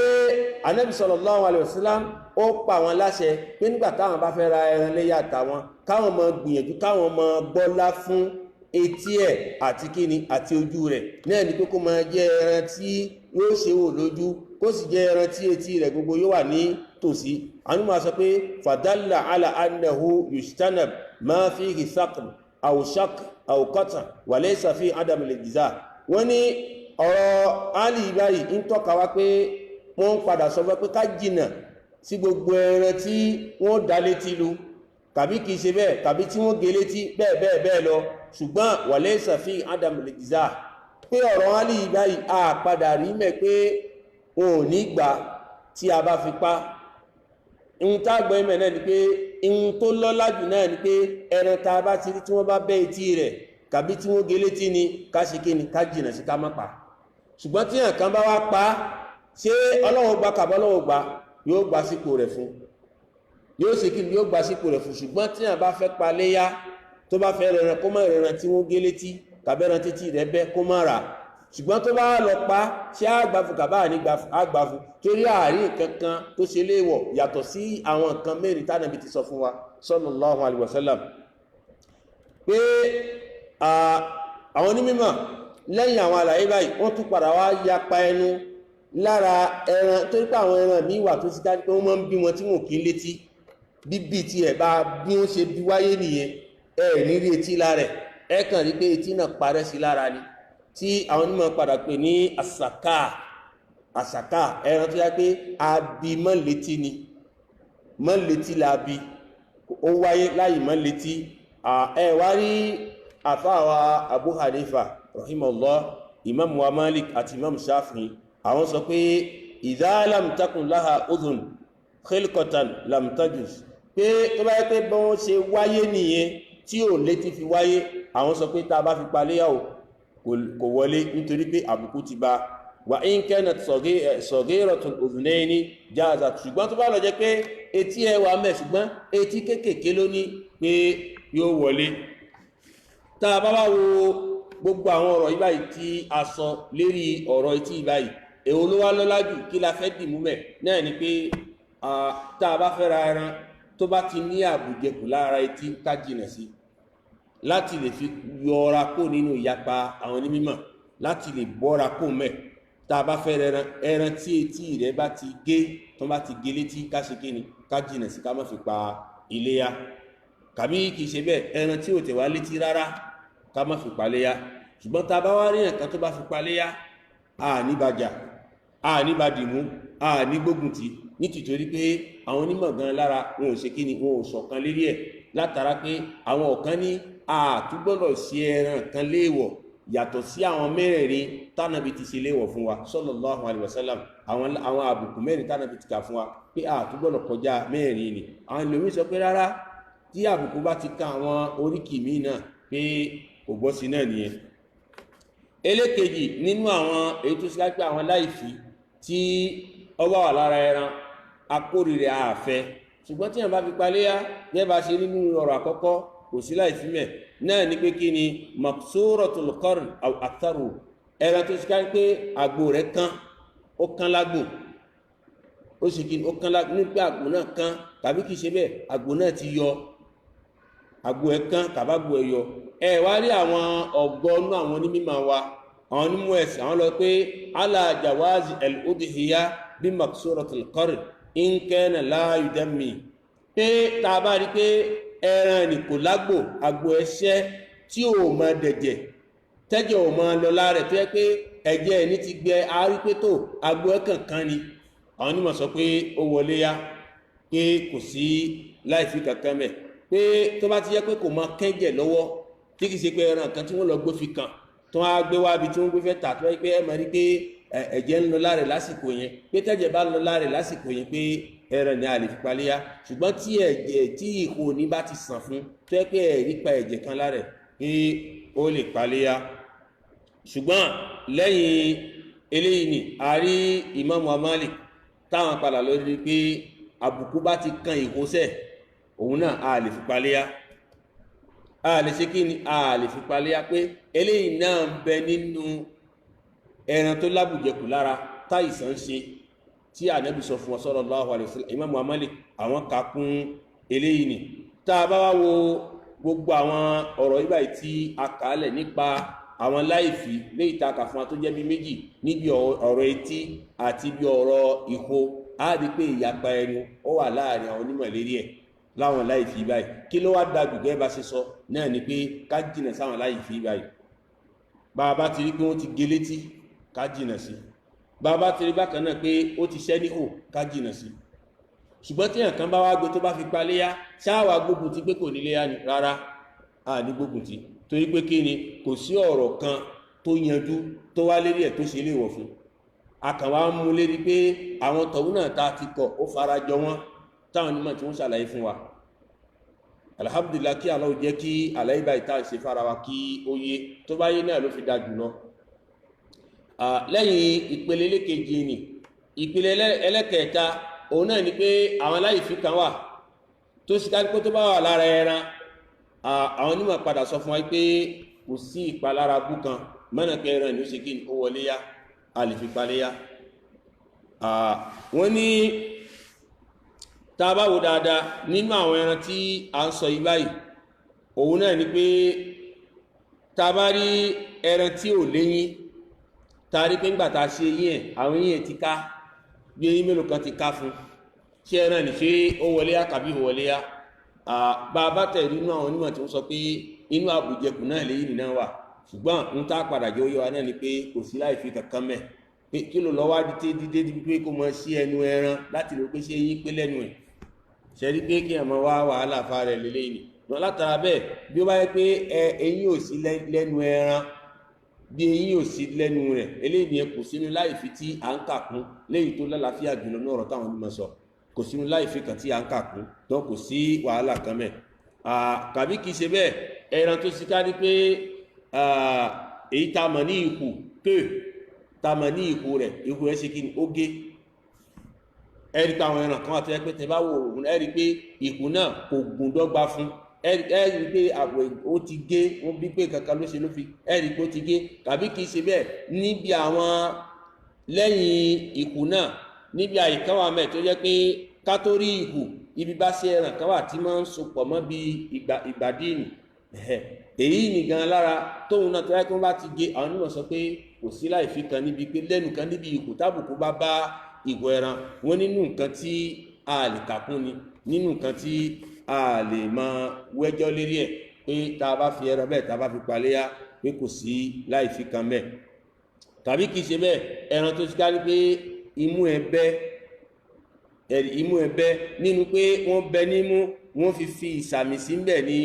Speaker 1: ànábì sallallahu alaihi wasallam ó pa àwọn láṣẹ pé nígbà táwọn bá fẹ́ ra ẹran léyà tàwọn káwọn mọ gbìyànjú káwọn mọ gbọ́lá fún etí ẹ̀ àti kíni àti ojú rẹ̀ náà ni pé kó máa jẹ́ ẹran tí yóò ṣe wò lójú kó sì jẹ́ ẹran tí etí rẹ̀ gbogbo yóò wà ní tòsí àwọn máa sọ pé fadalla ala annahu yushtanab ma fihi saqr aw shaq aw qata wa laysa fi adam al-ijza wọ́n ní ọ̀rọ̀ Ali báyìí ń tọ́ka wá pé wọ́n padà sọ pé ká jìnà sí gbogbo ẹran tí wọ́n dá létí lu tàbí kìí ṣe bẹ́ẹ̀ tàbí tí wọ́n gé létí bẹ́ẹ̀ lọ ṣùgbọ́n walaysa fi adam al-ijza pé ọ̀rọ̀ wọn lè báyìí a padà rí mẹ́ pé wọn ò ní gbà tí a bá fi pa ihun tá gbọ́ ìmẹ̀ náà ni pé ihun tó lọ́lá jù náà ni pé ẹran tá bá ti rí tí wọ́n bá bẹ́ etí rẹ̀ tàbí tí wọ́n gé létí ni ká ṣe kí ni ká jìnà sí ká má pa ṣùgbọ́n tí ẹ̀kan bá wá pa ṣé Ọlọ́run gbà kàbọ́ Ọlọ́run gbà yóò gbà sípò rẹ̀ fún yóò ṣe kí ni yóò gbà sípò rẹ̀ fún ṣùgbọ́n tí ẹ̀ bá fẹ́ pa léyá tó bá fẹ́ rẹran kó má rẹran tí wọ́n gé létí tàbí ẹran títí rẹ̀ bẹ́ kó má rà ṣùgbọ́n tó bá lọ pa ṣé àgbàfù kàbá ní àgbàfù torí àárín kankan tó ṣe léèwọ̀ yàtọ̀ sí àwọn nǹkan mẹ́rin tánàbí ti sọ fún wa sallallahu alaihi wasallam pé àwọn onímọ̀ lẹ́yìn àwọn àlàyé báyìí wọ́n tún padà wá yapa ẹnu lára ẹran tó rí pé àwọn ẹran míì wà tó ti dájú pé wọ́n máa ń bí wọn tí wọn kì í létí bíbí tí ẹ̀ bá bí wọ́n ṣe bí wáyé nìyẹn ẹ̀ ní rí etí lára ẹ̀ kàn rí pé etí náà parẹ́ sí lára ni tí àwọn onímọ̀ padà pè ní àsàká ẹran tó yá pé abi mọ́létí ni mọ́létí la bí ó wáyé láyìí mọ́létí ẹ̀ wá rí àfáàwà Abu Hanifa rahimahullah imam wa Malik àti imam Shafi'i àwọn sọ pé idha lam takun laha udhun khilqatan lam tajuz pé tó bá yẹ pé bọ́n ṣe wáyé nìyẹn tí ò létí fi wáyé àwọn sọ pé tá a bá fi paléyàwó kò wọlé nítorí pé àbùkù ti bá wà in kanat saghiratul udhunayni jazat ṣùgbọ́n tó bá lọ jẹ́ pé etí ẹ wà mẹ́ ṣùgbọ́n etí kéékèèké ló ní pé yóò wọlé tá a bá wá wo gbogbo àwọn ọ̀rọ̀ yìí báyìí tí a sọ lérí ọ̀rọ̀ etí báyìí èwo ló wá lọ́lá jù kí la fẹ́ dìmú mẹ́ náà ni pé tá a bá fẹ́ ra ẹran tó bá ti ní àbùjẹkù lára etí ká jìnà sí láti lè fi yọra kó nínú ìyapa àwọn onímọ̀ láti lè bọ́ra kó mẹ́ tá a bá fẹ́ ẹran tí etí rẹ̀ bá ti gé tó bá ti gé létí ká ṣe kí ni ká jìnà sí ká má fi pa iléyá kàbí kì í ṣe bẹ́ẹ̀ ẹran tí ò tẹ̀ wá létí rárá ká má fi pa iléyá ṣùgbọ́n tá a bá wá rí nǹkan tó bá fi pa iléyá ní bàjà ní bàdìmú ní gbógun tì ní tìtorí pé àwọn onímọ̀ gan lára wọn ò ṣe kí ni wọn ò ṣọ̀kan lérí ẹ̀ látara pé àwọn ọ̀kan ní àtúgbọ́dọ̀ sí ẹran kan léèwọ̀ yàtọ̀ sí àwọn mẹ́rẹ̀ẹ̀rin tánàbí ti ṣe léèwọ̀ fún wa sallallahu alaihi wasallam àwọn àbùkù mẹ́rin tánàbí ti kà fún wa pé àtúgbọ́dọ̀ kọjá mẹ́rin ni àwọn ìlòmí sọ pé rárá tí àbùkù bá ti ka àwọn oríkì míì náà pé kò bọ́ sí náà nìyẹn ẹlẹ́kejì nínú àwọn èyí tó ṣe lápẹ́ àwọn láìfí tí ó bá wà lára ẹran akórìíra àfẹ́ ṣùgbọ́n tí wọ́n bá fi paléyá gẹ́gẹ́ bá ṣe nínú ọ̀rọ̀ àkọ́kọ́ kò sí láìfí mẹ́ náà ní pé kí ni maksuratul qarn aw aktharu ẹran tó ṣe pé àgbò rẹ̀ kán ó kán lágbò ó sì kí ni ó kán lágbò nípa àgbò náà kán tàbí kì í ṣe bẹ́ẹ̀ àgbò náà ti yọ àgbò ẹ̀ kán tàbágbò ẹ̀ yọ wá rí àwọn ọgọ́nú àwọn onímọ̀ wa àwọn onímọ̀ ẹ̀sìn àwọn lọ pé ala jawazi al-udhiya bí maksuratul qarn in kana la yudammi pé tá a bá rí pé ẹran ní kò lágbò àgbò ẹ̀ṣẹ́ tí ò máa dẹ̀jẹ̀ tẹ́jẹ̀ ò máa lọ lára tó yẹ pé ẹ̀jẹ̀ ní ti gbẹ àárí pé tó àgbò ẹ̀ kankan ni àwọn onímọ̀ sọ pé ó wọlé yá pé kò sí láìfi kankan mẹ́ pé tó bá ti yẹ pé kò máa kẹ́jẹ̀ lọ́wọ́ tí kìí ṣe pé ẹran kan tí wọ́n lọ gbé fi kàn tó wá gbé wá bí tí wọ́n gbé fẹ́ tà tó wáyé pé ẹ máa rí pé ẹ̀jẹ̀ ń lọ láre lásìkò yẹn pé tẹ́jẹ̀ bá lọ láre lásìkò yẹn pé ẹran ni a lè fi paléyá ṣùgbọ́n tí ẹ̀jẹ̀ tí ìhò ní bá ti sàn fún tó yẹ pé ẹ̀rí pa ẹ̀jẹ̀ kan lára pé ó lè paléyá ṣùgbọ́n lẹ́yìn eléyìí ni a rí Imam Malik táwọn padà lórí pé àbùkù bá ti kan ìhósẹ̀ òun náà a lè fi paléyá a lè ṣe kí ni a lè fi paléyá pé eléyìí náà ń bẹ nínú ẹran tó lábùjẹkù lára táìsàn ṣe tí Ànábì sọ fún wa sallallahu alaihi wasallam Imam Malik àwọn kà kún eléyìí ni tá a bá wá wo gbogbo àwọn ọ̀rọ̀ yìí báyìí tí a kà á lẹ̀ nípa àwọn láìfí léyìí tá a kà fún wa tó jẹ́ bí méjì níbi ọ̀rọ̀ etí àti bí ọ̀rọ̀ ìhó á rí pé ìyapa ẹnu ó wà láàrin àwọn onímọ̀ lérí ẹ̀ láwọn láìfí báyìí kí ló wá dájú gẹ́gẹ́ bá ṣe sọ náà ni pé ká jìnà sáwọn láìfí báyìí bá a bá ti rí pé wọ́n ti gé létí ká jìnà sí bàbá tiri bákan náà pé ó ti ṣẹ́ níhò ká jìnà sí ṣùgbọ́n tí ẹ̀kan bá wá gbé tó bá fi paléyá ṣáàwà gbógun ti pé kò níléyá ni rárá a ní gbógun ti torí pé kí ni kò sí ọ̀rọ̀ kan tó yanjú tó wá lérí ẹ̀ tó ṣe léèwọ̀ fún akànwá mú lérí pé àwọn tọ̀hún náà ta ti kọ̀ ó fara jọ wọ́n táwọn onímọ̀ tí wọ́n ṣàlàyé fún wa alhamdulillah kí Allah jẹ́ kí àlàyé báyìí tá à ń ṣe fara wa kí ó yé tó bá yé náà ló fi dájú lọ lẹ́yìn ìpele ẹlẹ́kejì ni ìpele ẹlẹ́kẹta òun náà ni pé àwọn aláìfí kan wà tó sì ká pé tó bá wà lára ẹran àwọn onímọ̀ padà sọ fún wa pé kò sí ìpalára bú kan mọ́nà pé ẹran ni ó ṣe kí ó wọlé yá a lè fi palé yá wọ́n ní tá a bá wò dáadáa nínú àwọn ẹran tí a ń sọ yìí báyìí òun náà ni pé tá a bá rí ẹran tí ò léyín tá a rí pé ńgbà tá a ṣe eyín ẹ̀ àwọn eyín ẹ̀ ti ká bí eyín mélòó kan ti ká fún ṣé ẹran ní ṣé ó wọlé yá tàbí ò wọlé yá bá a bá tẹ̀ nínú àwọn onímọ̀ tí wọ́n sọ pé inú àbùjẹkù náà léyìn náà wà ṣùgbọ́n ń tá padà jẹ́ oyé wa náà ni pé kò sí láì fi kankan mẹ́ pé kí ló lọ́wọ́ dídé pé kó mọ sí ẹnu ẹran láti lè pé ṣé eyín pé lẹ́nu ẹ̀ ṣẹ́rí pé kí ẹ̀mọ́ wá wàhálà fa rẹ̀ lélẹ́yìn ni lọ látara bẹ́ẹ̀ bí ó bá yẹ pé eyín ò sí lẹ́nu ẹran bí eyín ò sí lẹ́nu rẹ̀ eléyìí ni kò sínú láìfi tí à ń kà kún léyìí tó lálàáfíà jùlọ ní ọ̀rọ̀ táwọn onímọ̀ sọ kò sínú láìfi kan tí à ń kà kún tó kò sí wàhálà kan mẹ́ tàbí kìí ṣe bẹ́ẹ̀ ẹran tó sì ká ní pé èyí tá a mọ̀ ní ikù tá a mọ̀ ní ikù rẹ̀ ikù rẹ̀ ṣe kí ni ó gé ẹ̀rí pé àwọn ẹran kan wà tó yẹ pé tẹ bá wo òògùn ẹ̀rí pé ikù náà kò gùn dọ́gba fún ẹ̀rí pé àwọ̀ ó ti gé wọ́n bí pé kankan ló ṣe ló fi ẹ̀rí pé ó ti gé tàbí kìí ṣe bẹ́ẹ̀ níbi àwọn lẹ́yìn ikù náà níbi àyíká wà mẹ́ tó jẹ́ pé ká tó rí ikù ibi bá ṣe ẹran kan wà tí máa ń so pọ̀ mọ́ bí ìgbàdíìnì èyí nìgan lára tóun náà tó yẹ kí wọ́n bá ti gé àwọn onímọ̀ sọ pé kò sí láì fi kan níbi pé lẹ́nu kan níbi ikù tábùkù bá bá ìwọ̀ ẹran wọ́n nínú nǹkan tí a lè kàkún ni nínú nǹkan tí a lè máa wẹ́jọ́ lérí ẹ̀ pé tá a bá fi ẹran bẹ́ẹ̀ tá a bá fi paléyá pé kò sí láì fi kan bẹ́ẹ̀ tàbí kìí ṣe bẹ́ẹ̀ ẹran tó ti ká ní pé imú ẹ bẹ́ nínú pé wọ́n bẹ nímú wọ́n fi ìsàmì sí ń bẹ̀ ní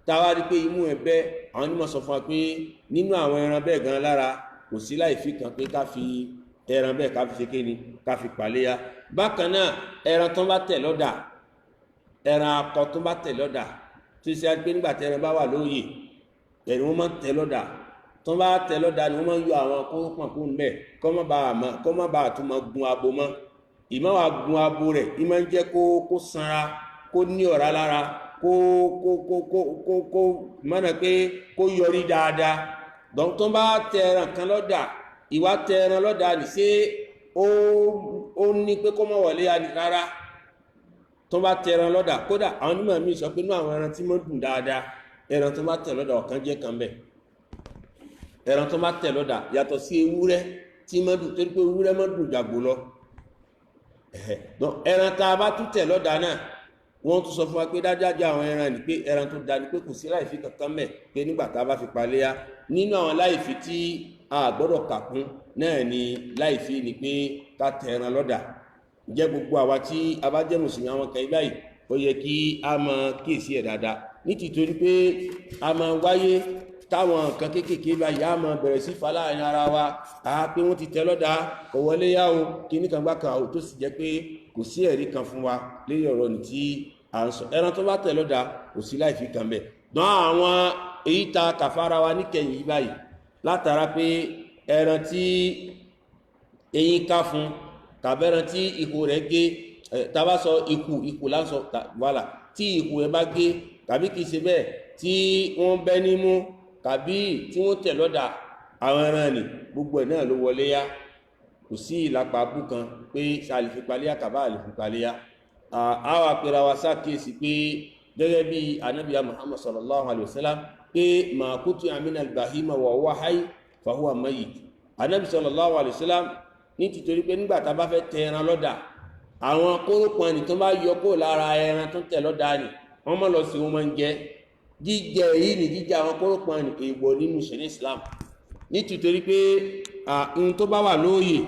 Speaker 1: táwa rí pé imú ẹ bẹ́ àwọn onímọ̀ sọ fún wa pé nínú àwọn ẹran bẹ́ẹ̀ gan lára kò sí láì fi kan pé ká fi ẹran bẹ́ẹ̀ ká fi ṣe kéni ká fi paléyá bákan náà ẹran tó bá tẹ̀ lọ́dà ẹran akọ tó bá tẹ̀ lọ́dà tó ṣe pé nígbà tí ẹran bá wà lóye ẹ̀rù wọn máa ń tẹ̀ lọ́dà tó bá tẹ̀ lọ́dà ni wọ́n máa ń yọ àwọn kórópọ̀n ń bẹ̀ kọ́ má bàa tún máa gun abo mọ́ ìmọ̀ wà gun abo rẹ̀ ìmọ̀ ń jẹ́ kó sanra kó ní ọ̀rá lára kó mọ́nà pé kó yọrí dáadáa dọ̀n tó bá tẹ̀ ẹran kan lọ́dà ìwà tẹ̀ ẹran lọ́dà ní ṣé ó ní pé kó mọ̀ wọlé ya ní rárá tó bá tẹ̀ ẹran lọ́dà kódà àwọn onímọ̀ mi sọ pé inú àwọn ẹran tí mọ́ dùn dáadáa ẹran tó bá tẹ̀ lọ́dà ọ̀kan jẹ́ kan bẹ̀ ẹran tó bá tẹ̀ lọ́dà yàtọ̀ sí ewúrẹ́ tí mọ́ dùn torí pé ewúrẹ́ mọ́ dùn jàgbó lọ ẹran tá a bá tún tẹ̀ lọ́dà náà wọ́n tún sọ fún wa pé dájájá àwọn ẹran ní pé ẹran tó dá ní pé kò sí láìfi kankan mẹ́ pé nígbà tá a bá fi paléyá nínú àwọn láìfi tí a gbọ́dọ̀ kàkún náà ni láìfi ni pé ká tẹ̀ ẹran lọ́dà jẹ́ gbogbo àwa tí a bá jẹ́ mùsùlùmí àwọn kan báyìí ó yẹ kí a mọ kíyèsí ẹ̀ dáadáa nítorí pé a máa wáyé táwọn nǹkan kéékèèké báyìí a máa bẹ̀rẹ̀ sí fa láàrin ara wa pé wọ́n ti tẹ̀ lọ́dà kò wọlé yá o kí ní kan gbá kan o tó sì jẹ́ pé kò sí ẹ̀rí kan fún wa lórí ọ̀rọ̀ ní tí à ń sọ ẹran tó bá tẹ̀ lọ́dà kò sí láì fi kan bẹ̀ dán àwọn èyí ta kàfàrà wa níkẹyìn yìí báyìí látara pé ẹran tí eyín ká fún tàbí ẹran tí ikùn rẹ̀ gé tàbá sọ ikù láńsọ wàhálà tí ikùn rẹ̀ bá gé tàbí kìí ṣe bẹ́ẹ̀ tí wọ́n bẹ́ nímú tàbí tí wọ́n tẹ̀ lọ́dà àwọn ẹran nì gbogbo ẹ̀ náà ló wọlé yá kò sí ìlàpá bú kan pé àlìfipáléyà kàbá àlìfipáléyà àwọn àpẹẹrẹ wa sákèsí pé gẹ́gẹ́ bí anábíyà Muhammad sallallahu alaihi wasallam pé ma kutu amina al-bahima wa huwa hayy fa huwa mayyit anábí sallallahu alaihi wasallam ní títorí pé nígbà tá bá fẹ́ tẹ ẹran lọ́dà àwọn kórópọn ni tó bá yọ kó lára ẹran tó tẹ̀ lọ́dà ni wọ́n mọ́ lọ sí wọn máa ń jẹ jíjẹ yìí ni jíjẹ àwọn kórópọn ni èèwọ̀ nínú ṣẹ̀ríà Islam ní títorí pé ohun tó bá wà lóòyè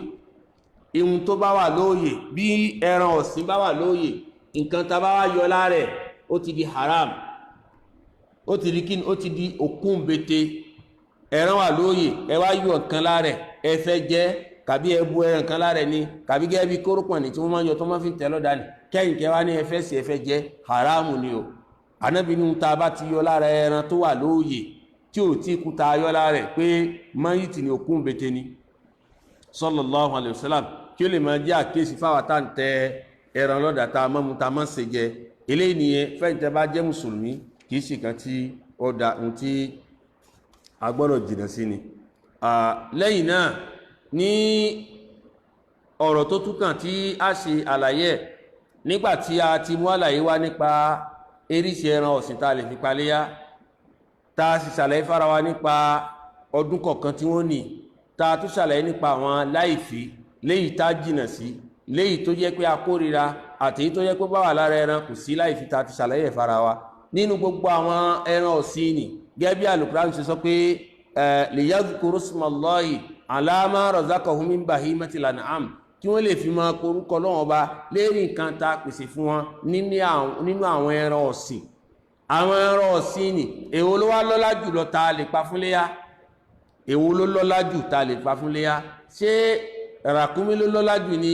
Speaker 1: ihun tó bá wà lóòyè bí ẹran ọ̀sìn bá wà lóòyè nǹkan tá bá wá yọ lára ẹ̀ ó ti di haram, ó ti di kíni, ó ti di òkun bete. ẹran wà lóòyè ẹ wá yọ nǹkan lára ẹ̀ ẹ fẹ́ jẹ kàbí ẹ bu ẹran kan lára ẹ̀ ni kàbí gẹ́gẹ́ bí kórópọ̀ ní tí wọ́n máa ń yọ tó máa fi tẹ̀ lọ́dà ní kẹ́yìn kẹ́ wá ní ẹ fẹ́ sí ẹ fẹ́ jẹ haramu ni o. Ànábì ní ta bá ti yọ lára ẹran tó wà lóòyè tí ò tí kú ta yọ lára ẹ̀ pé mayiti ni òkun bete ni sallallahu alayhi wa sallam, kí ó lè máa jẹ́ àkéèsí fáwọn tá ń tẹ ẹran lọ́dà tá a mọ́ mu tá a mọ́ ṣe jẹ. eléyìí nìyẹn fẹ́ǹtẹ́ bá jẹ́ mùsùlùmí kì í sì kan tí ó da ohun tí a gbọ́dọ̀ jìnà sí ni. lẹ́yìn náà ní ọ̀rọ̀ tó túkàn tí a ṣe àlàyé nígbà tí a ti mú àlàyé wá nípa eríṣi ẹran ọ̀sìn tá a lè fi paléyá, tá a sì ṣàlàyé fára wa nípa ọdún kọ̀ọ̀kan tí wọ́n ní, tá a tún ṣàlàyé nípa àwọn láìfí léyìí tá jìnà sí, léyìí tó jẹ́ pé a kórira àti tó jẹ́ pé bá wà lára ẹran kò sí láìfí tá a ti ṣàlàyé fára wa. nínú gbogbo àwọn ẹran ọ̀sìn ni gẹ́gẹ́ bí Al-Qur'an ṣe sọ pé liyadhkuru ismallahi ala ma razaqahum min bahimatil an'am, kí wọ́n lè fi máa korúkọ lọ́wọ́ bá lérí nǹkan tá a pèsè fún wọn nínú àwọn ẹran ọ̀sìn. àwọn ẹran ọ̀sìn ni èwo ló wá lọ́lá jùlọ tá a lè pa fún léyá? èwo ló lọ́lá jù tá a lè pa fún léyá? ṣé ràkúnmí ló lọ́lá jù ni?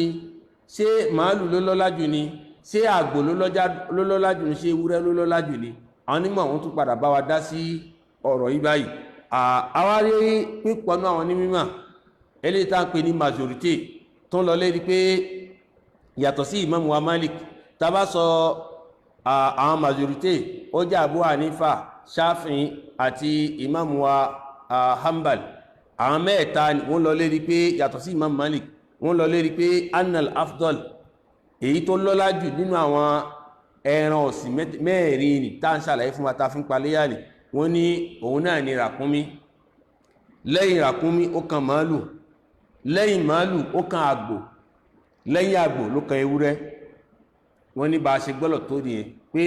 Speaker 1: ṣé màálù ló lọ́lá jù ni? ṣé àgbò ló lọ́lá jù ni? ṣé ewúrẹ́ ló lọ́lá jù ni? àwọn onímọ̀ wọn tún padà bá wa dá sí ọ̀rọ̀ yìí báyìí. àwárí pípọ̀ náà àwọn onímọ̀ eléyìí tá à ń pè ní majorité tó ń lọ lérí pé yàtọ̀ sí Imam wa Malik, tá bá sọ àwọn majorité ó jẹ́ Abu Hanifa, Shafi'i àti Imam wa Hanbal. àwọn mẹ́ẹ̀ta wọ́n lọ lérí pé yàtọ̀ sí Imam Malik, wọ́n lọ lérí pé annal afdal, èyí tó lọ́lá jù nínú àwọn ẹran ọ̀sìn mẹ́rin ni tá ń ṣàlàyé fún wa tá fún paléyà ni wọ́n ní òun náà ni ràkúnmí, lẹ́yìn ràkúnmí ó kan màálù, lẹ́yìn màálù ó kan àgbò, lẹ́yìn àgbò ló kan ewúrẹ́. wọ́n ní bá a ṣe gbọ́lọ̀ tó nìyẹn pé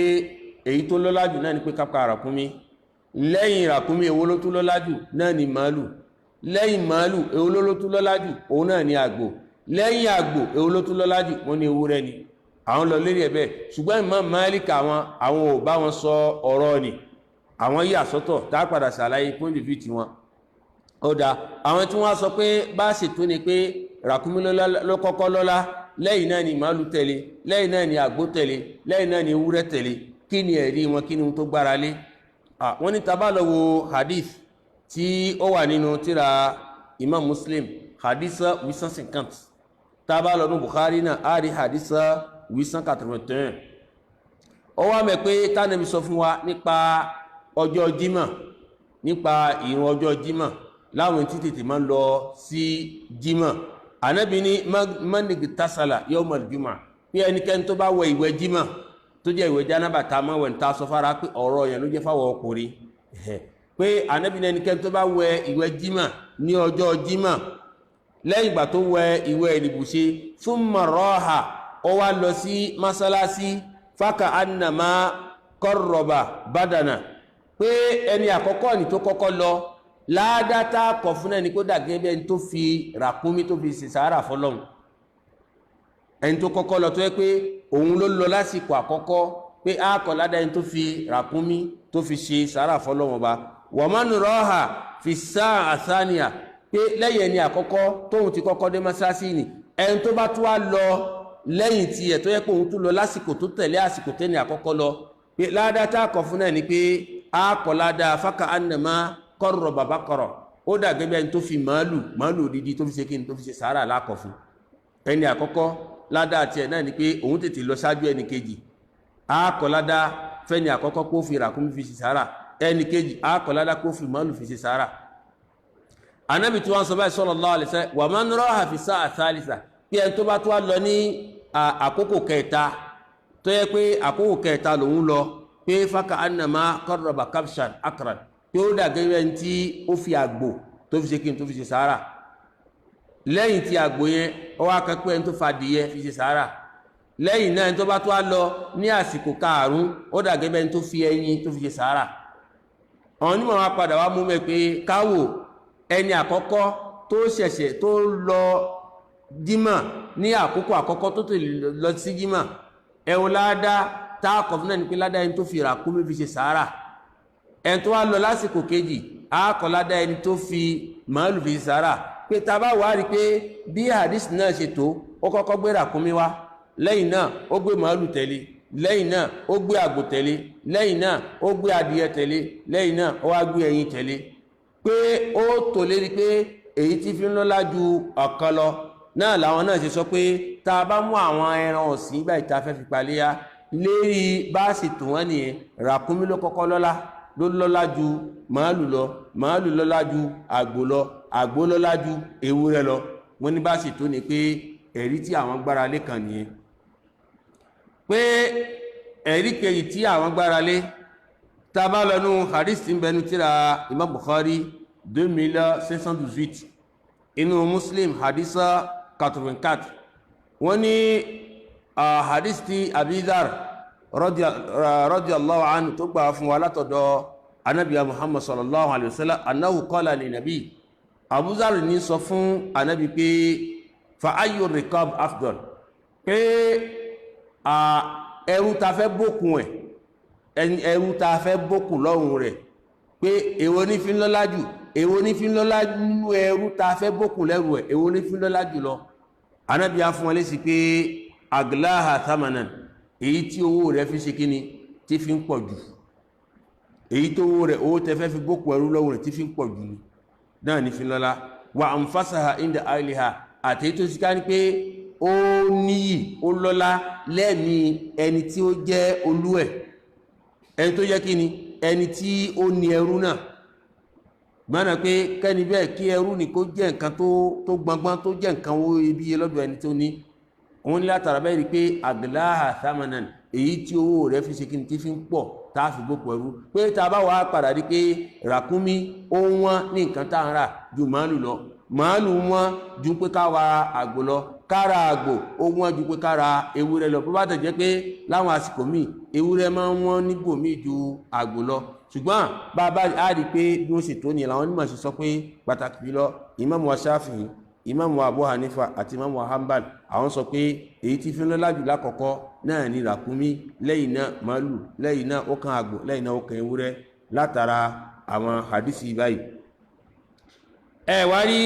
Speaker 1: èyí tó lọ́lá jù náà ni pé kápá ràkúnmí, lẹ́yìn ràkúnmí èwo ló tún lọ́lá jù náà ni màálù, lẹ́yìn màálù èwo ló tún lọ́lá jù òun náà ni àgbò, lẹ́yìn àgbò èwo ló tún lọ́lá jù wọ́n ní ewúrẹ́ ni. àwọn lọ lérí ẹ̀bẹ̀, ṣùgbọ́n Imam Malik àwọn ò bá wọn sọ ọ̀rọ̀ ni, àwọn yí àsọ́tọ̀ tá a padà ṣàlàyé point of view tiwọn. ó dáa, àwọn tí wọ́n sọ pé bá a ṣètò ni pé ràkúnmí ló kọ́kọ́ lọ́lá, lẹ́yìn náà ni màálù tẹ̀lé, lẹ́yìn náà ni àgbò tẹ̀lé, lẹ́yìn náà ni ewúrẹ́ tẹ̀lé. kí ni ẹ̀rí wọn? kí ni ohun tó gbára lé? wọ́n ní tá bá lọ wo hadith tí ó wà nínú tírà Imam Muslim, hadith 850, tá bá lọ ní Bukhari náà á rí hadith 881. ó wá mẹ́ pé tánàbí sọ fún wa nípa ọjọ́ jímọ̀, nípa ìrun ọjọ́ jímọ̀ láwọn tí tètè máa ń lọ sí jímọ̀. Ànábì ní mánìgì tásàlà yawmal jumu'ah, pé ẹnikẹ́ni tó bá wẹ ìwẹ̀ jímọ̀ tó jẹ́ ìwẹ̀ jánábà tá a máa wẹ̀ ní ta sọ fara pé ọ̀rọ̀ yẹn ló jẹ́ fáwọn ọkùnrin, pé Ànábì ní ẹnikẹ́ni tó bá wẹ ìwẹ̀ jímọ̀ ní ọjọ́ jímọ̀ lẹ́yìn ìgbà tó wẹ ìwẹ̀ ìbùṣe thumma raha, ó wá lọ sí mọ́sálásí faka annama qarraba badana, pé ẹni àkọ́kọ́ ni tó kọ́kọ́ lọ ládátá kọ̀ fún ẹni kó dàgẹ́ bí ẹni tó fi ràkúnmí tó fi ṣe sàárà fọ́lọ́hun. ẹni tó kọ́kọ́ lọ tó yẹ pé òun ló lọ lásìkò àkọ́kọ́, pé a kọ̀ ládá ẹni tó fi ràkúnmí tó fi ṣe sàárà fọ́lọ́hun ọba. wa man raha fi sáà àsáníà, pé lẹ́yìn ẹni àkọ́kọ́ tóun ti kọ́kọ́ dé mọ́sáàsì ni ẹni tó bá tún wá lọ lẹ́yìn tí ẹ̀ tó yẹ pé òun tún lọ lásìkò tó tẹ̀lé àsìkò tẹ́ni àkọ́kọ́ lọ, pé ládátá kọ̀ fún ẹni pé a kọ̀ ládá faka annama qarraba baqara, ó dà gẹ́gẹ́ ẹni tó fi màálù dídí tó fi ṣe kíni tó fi ṣe sàárà lákọ̀ fún. ẹni àkọ́kọ́ ládá àti ẹ̀ náà ni pé òun tètè lọ ṣáájú ẹni kejì, a kọ̀ ládá fẹ́ni àkọ́kọ́ kó fi ràkúnmí fi ṣe sàárà, ẹni kejì a kọ̀ ládá kó fi màálù fi ṣe sàárà. Ànábì tí wọ́n sọ báyìí sallallahu alaihi wasallam wa man raha fi sa'a thalitha, pé ẹni tó bá tó wá lọ ní àkókò kẹta tó yẹ pé àkókò kẹta lòun lọ, pé faka annama qarraba kabshan akran, pé ó dà gẹ́gẹ́ ẹni tí ó fi àgbò tó fi ṣe kíni tó fi ṣe sàárà. lẹ́yìn tí àgbò yẹn ó wá kan pé ẹni tó fa adìyẹ fi ṣe sàárà. lẹ́yìn náà ẹni tó bá tó wá lọ ní àsìkò karùn-ún ó dà gẹ́gẹ́ ẹni tó fi ẹyin tó fi ṣe sàárà. àwọn onímọ̀ wa padà wá mú mẹ́ pé káwò ẹni àkọ́kọ́ tó ṣẹ̀ṣẹ̀ tó lọ jímọ̀ ní àkókò àkọ́kọ́ tó tèlè lọ sí jímọ̀ ẹ̀wọ̀ ládá táàkọ̀ fún náà ní pé ládá ẹni tó fi ràkúnmí fi ṣe sàárà ẹni tó wá lọ lásìkò kejì àákọ̀ ládá ẹni tó fi màálù fi ṣe sàárà pé tá bá wá rí pé bí hadith náà ṣe tó ó kọ́kọ́ gbé ràkúnmí wá lẹ́yìn náà ó gbé màálù tẹ̀lé lẹ́yìn náà ó gbé àgbò tẹ̀lé lẹ́yìn náà ó gbé adìyẹ tẹ̀lé lẹ́yìn náà ó wá gbé ẹyin tẹ̀lé pé ó tò lérí pé èyí tí fi ń lọ́lá ju ọ̀kan lọ náà làwọn náà ṣe sọ pé tá a bá mú àwọn ẹran ọ̀sìn ìgbà ìta fẹ́ fi paléyà lérí bá sì tò wọ́n nìyẹn ràkúnmí ló kọ́kọ́ lọ́lá ló lọ́lá ju màálù lọ màálù lọ́lá ju àgbò lọ àgbò lọ́lá ju ewúrẹ́ lọ wọ́n ní bá sì tó ní pé ẹ̀rí tí àwọn gbára lé kan nìyẹn pé ẹ̀rí kejì tí àwọn gbára lé tá a bá lọ nú hadith tí ń bẹnu tíra Imam Bukhari 2518 inú Muslim hadisa 84 wọ́n ní hadith tí Abi Dharr radiyallahu anhu tó gbà fún wa látọ̀dọ̀ anabiya Muhammad sallallahu alaihi wasallam annahu qala li nabi Abu Dharr ní sọ fún anabi pé fa ayyu rikab afdal pé ẹrú ta fẹ́ bókun ẹrú ta fẹ́ bókun lọ́rùn rẹ̀ pé èwo ní fi ń lọ́lá jù èwo ní fi ń lọ́lá nínú ẹrú ta fẹ́ bókun lẹ́rù ẹ̀ èwo ní fi ń lọ́lá jù lọ Ànábì á fún wọn lésì pé aglaha thamanan èyí tí owó rẹ̀ fi ṣe kíni tí fi ń pọ̀ jù èyí tó owó rẹ̀ owó tẹ fẹ́ fi bókun ẹrú lọ́rùn rẹ̀ tí fi ń pọ̀ jù náà ní fi lọ́lá wa anfasaha inda ahliha àtèyí tó sì ká ní pé ó níyì ó lọ́lá lẹ́mí ẹni tí ó jẹ́ olú ẹ̀ ẹni tó jẹ́ kí ni ẹni tí ó ní ẹrú náà gbọ́nà pé kẹ́ni bẹ́ẹ̀ kí ẹrú ní kó jẹ́ nǹkan tó gbọngbọ́n tó jẹ́ nǹkan owó iyebíye lọ́dọ̀ ẹni tó ní òun ní látara bẹ́ẹ̀ rí pé aglaha thamanan èyí tí owó rẹ̀ fi ṣe kí ni tí fi ń pọ̀ tá a fi gbópo ẹrú pé tá a bá wà padà rí pé ràkúnmí ó wọ́n ní nǹkan tá à ń rà ju màálù lọ màálù wọ́n ju pé ká wa àgbò lọ kára àgbò ó wọ́n ju pé kára ewúrẹ́ lọ bó bá tẹ̀ jẹ́ pé láwọn àsìkò míì ewúrẹ́ máa ń wọ́n níbò míì ju àgbò lọ ṣùgbọ́n bàbá á rí pé bí wọ́n sì tó ní làwọn onímọ̀ sí sọ pé pàtàkì jùlọ Imam wa Shafi'i Imam wa Abu Hanifa àti Imam wa Hanbal àwọn sọ pé èyí tí fi ń lọ́lá jù lákọ̀ọ́kọ́ náà ní ràkúnmí lẹ́yìn náà màálù lẹ́yìn náà ó kan àgbò lẹ́yìn náà ó kan ewúrẹ́ látara àwọn hadisi báyìí ẹ wá rí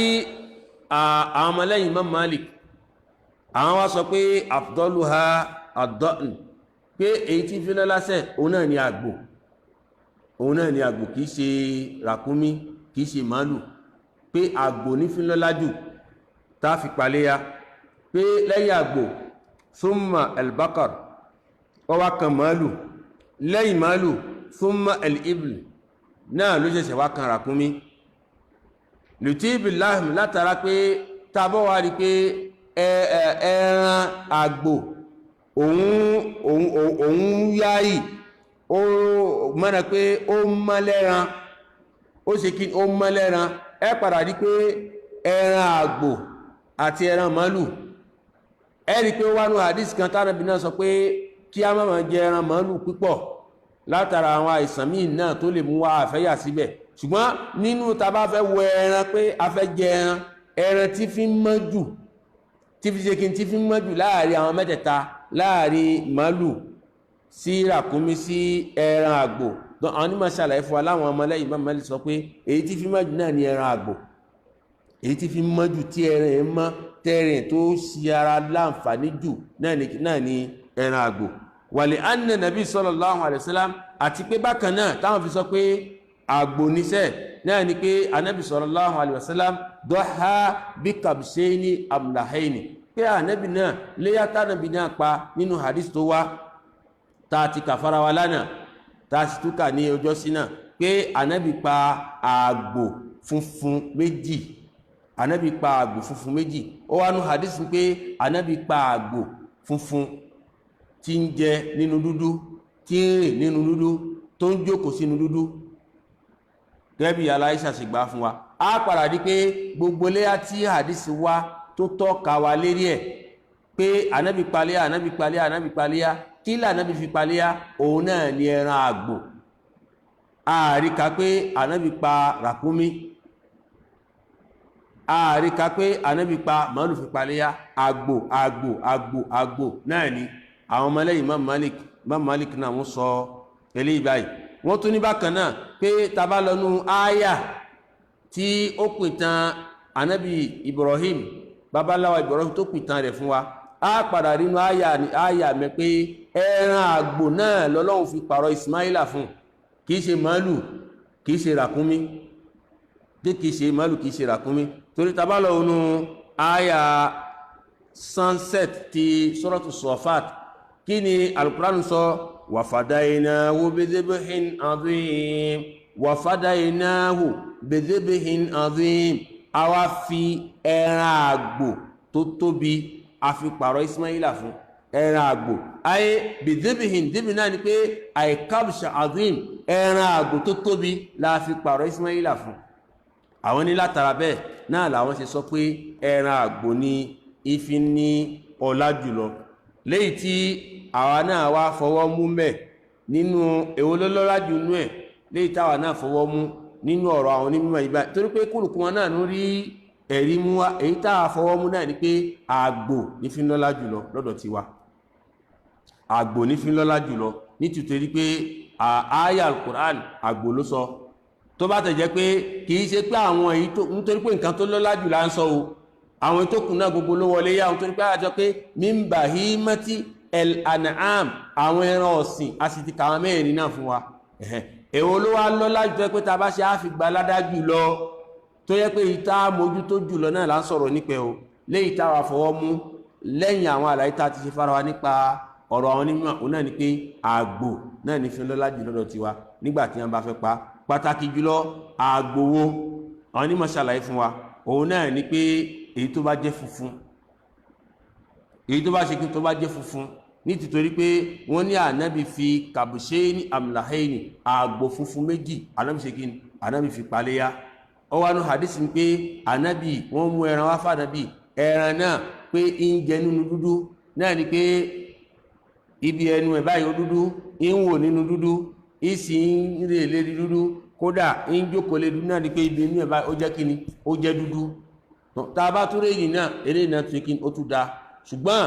Speaker 1: àwọn ọmọlẹ́yìn Imam Malik àwọn wá sọ pé afdaluha ad-da'n pé èyí tí fi lọ́lá sẹ́ òun náà ni àgbò kìí ṣe ràkúnmí kìí ṣe màálù pé àgbò ní fi lọ́lá jù tá fi paléyà pé lẹ́yìn àgbò thumma al-baqar ó wá kan màálù lẹ́yìn màálù thumma al-ibl náà ló ṣẹ̀ṣẹ̀ wá kan ràkúnmí lùtíbì láhùn látara pé tàbọ̀ wá rí pé ẹran àgbò òun yáyì ó mọ́nà pé ó mọ́lẹ́ran ó ṣe kí ó mọ́lẹ́ran ẹ padà rí pé ẹran àgbò àti ẹran màálù ẹ rí pé ó wá ní hadith kan tánàbí náà sọ pé kí a máa jẹ ẹran màálù púpọ̀ látara àwọn àìsàn míì náà tó lè mú wa àfẹ́yà síbẹ̀ ṣùgbọ́n nínú tá bá fẹ́ wọ ẹran pé a fẹ́ jẹ ẹran tí fi ń mọ́ jù tí fi ṣe kí n tí fi ń mọ́ jù láàrin àwọn mẹ́tẹ̀ẹ̀ta láàrin màálù sí ràkúnmí sí ẹran àgbò àwọn onímọ̀ ṣàlàyé fún wa láwọn ọmọlẹ́yìn Imam Malik sọ pé èyí tí fi mọ́ jù náà ni ẹran àgbò èyí tí fi mọ́ jù tí ẹran ẹ̀ mọ́ tẹ́rìn tó ṣe ara láǹfààní jù náà ni ẹran àgbò wàlẹ̀ anna nabi sallallahu alaihi wasallam àti pé bákan náà táwọn fi sọ pé àgbò níṣẹ́ náà ni pé anábì sallallahu alaihi wasallam dọ́ha bí kabṣẹ́ni amlahaini pé anábì náà léyàtà anábì náà pa nínú hadith tó wá ta ti kàfàrà wa lánàá ta sì túkà ní ọjọ́ sí náà pé anábì pa àgbò funfun méjì anábì pa àgbò funfun méjì ó wá nú hadith pé anábì pa àgbò funfun tí ń jẹ nínú dúdú tí ń rìn nínú dúdú tó ń jókòó sínú dúdú gẹ́bí aláìsà sì gbá fún wa a padà di pé gbogbo léyà tí hadisi wá tó tọ́ka wa lérí ẹ̀ pé anábì paléyà kí lànábì fi paléyà òun náà ni ẹran àgbò àríkà pé anábì pa ràkúnmí àríká pé ànábì pa màálù fi paléyá àgbò náà ni àwọn ọmọlẹ́yìn Imam Malik náà wọ́n sọ eléyìí báyìí. wọ́n tún ní bákan náà pé tàbá lọ́nu ááyà tí ó pìtàn ànábì Ibrahim babaláwa Ibrahim tó pìtàn rẹ̀ fún wa á padà rínú ááyà mẹ́ pé ẹran àgbò náà lọ́lọ́run fi pààrọ̀ Ismaila fún, kìí ṣe màálù kìí ṣe ràkúnmí, kìí ṣe màálù kìí ṣe ràkúnmí. torí tàbá lọ́nu ááyà sunset ti suratu Safat kí ni Al-Qur'an sọ? وفديناه بذبح عظيم وفديناه بذبح عظيم àwa fi ẹran àgbò tó tóbi a fi pààrọ̀ Ismaila fún ẹran àgbò ayé bidhibihin dìbì náà ni pé àìkàbṣà azim ẹran àgbò tó tóbi la fi pààrọ̀ Ismaila fún. àwọn ní látara bẹ́ẹ̀ náà làwọn ṣe sọ pé ẹran àgbò ni ìfi ní ọlá jùlọ, léyìí tí àwa náà wá fọwọ́ mú mẹ́ nínú èwo ló lọ́lá jù nú ẹ̀, léyìí táwa náà fọwọ́ mú nínú ọ̀rọ̀ àwọn onímọ̀ ìbá, torí pé kúrùkù wọn náà ló rí ẹ̀rí mú wá. èyí táwa fọwọ́ mú náà ni pé àgbò ní fi lọ́lá jùlọ lọ́dọ̀ tiwa, àgbò ní fi lọ́lá jùlọ nítorí pé àáyà Al-Qur'an àgbò ló sọ. tó bá tẹ̀ jẹ́ pé kìí ṣe pé àwọn èyí tó nítorí pé nǹkan tó lọ́lá jù là ń sọ o, àwọn tó kù náà gbogbo ló wọlé yá nítorí pé àjọ pé min bahimati el-an'am àwọn ẹran ọ̀sìn a sì ti kàwọn mẹ́rin náà fún wa. èwo ló wá lọ́lá jù pé ta bá ṣe á fi gba ládá jù lọ, tó yẹ pé ìta mójú tó jù lọ náà là ń sọ̀rọ̀ nípẹ́ o, léyìí táwa fọwọ́ mú lẹ́yìn àwọn àlàyé tá ti ṣe fara wa nípa ọ̀rọ̀ àwọn onímọ̀ òun náà ni pé àgbò náà ní fi lọ́lá jù lọ́dọ̀ tiwa nígbà tí wọ́n bá fẹ́ pa. pàtàkì jùlọ àgbò wo àwọn onímọ̀ ṣàlàyé fún wa òun náà ni pé èyí tó bá jẹ́ funfun, èyí tó bá ṣe kí tó bá jẹ́ funfun, ní títorí pé wọ́n ní ànábì fi kàbùṣẹ́ni amlahaini àgbò funfun méjì ànábì ṣe kí ànábì fi paléyá. ó wá ní hadith ní pé ànábì wọ́n mú ẹran wá fànábì, ẹran náà pé ń jẹ nínú dúdú náà ni pé ibi ẹnu ẹ̀ báyìí ó dúdú, ń wò nínú dúdú, ìsì ń rè lérí dúdú, kódà ń jókòó lé dúdú náà ni pé ibi inú ẹ̀ báyìí ó jẹ́ kíni ó jẹ́ dúdú. tá a bá tún rí èyí náà eré náà tún kí ó tún da, ṣùgbọ́n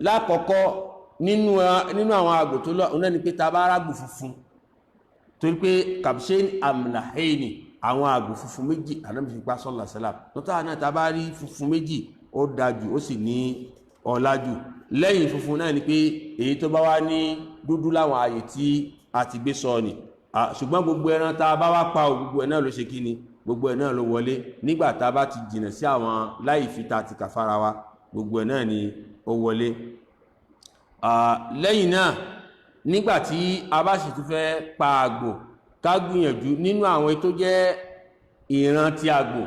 Speaker 1: lákọ̀ọ́kọ́ nínú àwọn àgbò tó lọ náà ni pé ta bá rágbò funfun, torí pé kabshain amlahaini àwọn àgbò funfun méjì Ànábì fi pa sallallahu alaihi wasallam. lọ́tà náà ta bá rí funfun méjì ó dájú ó sì ní ọlá jù. lẹ́yìn funfun náà ni pé èyí tó bá wá ní dúdú láwọn ààyè tí a ti gbé sọ ni, ṣùgbọ́n gbogbo ẹran ta bá wá pa gbogbo ẹ̀ náà ló ṣe kí ni gbogbo ẹ̀ náà ló wọlé nígbà tá a bá ti jìnà sí àwọn láì fi ta ti kàfàrà wa, gbogbo ẹ̀ náà ni ó wọlé. lẹ́yìn náà nígbàtí a bá sì tún fẹ́ pa àgbò ká gbìyànjú nínú àwọn tó jẹ́ ìran ti àgbò,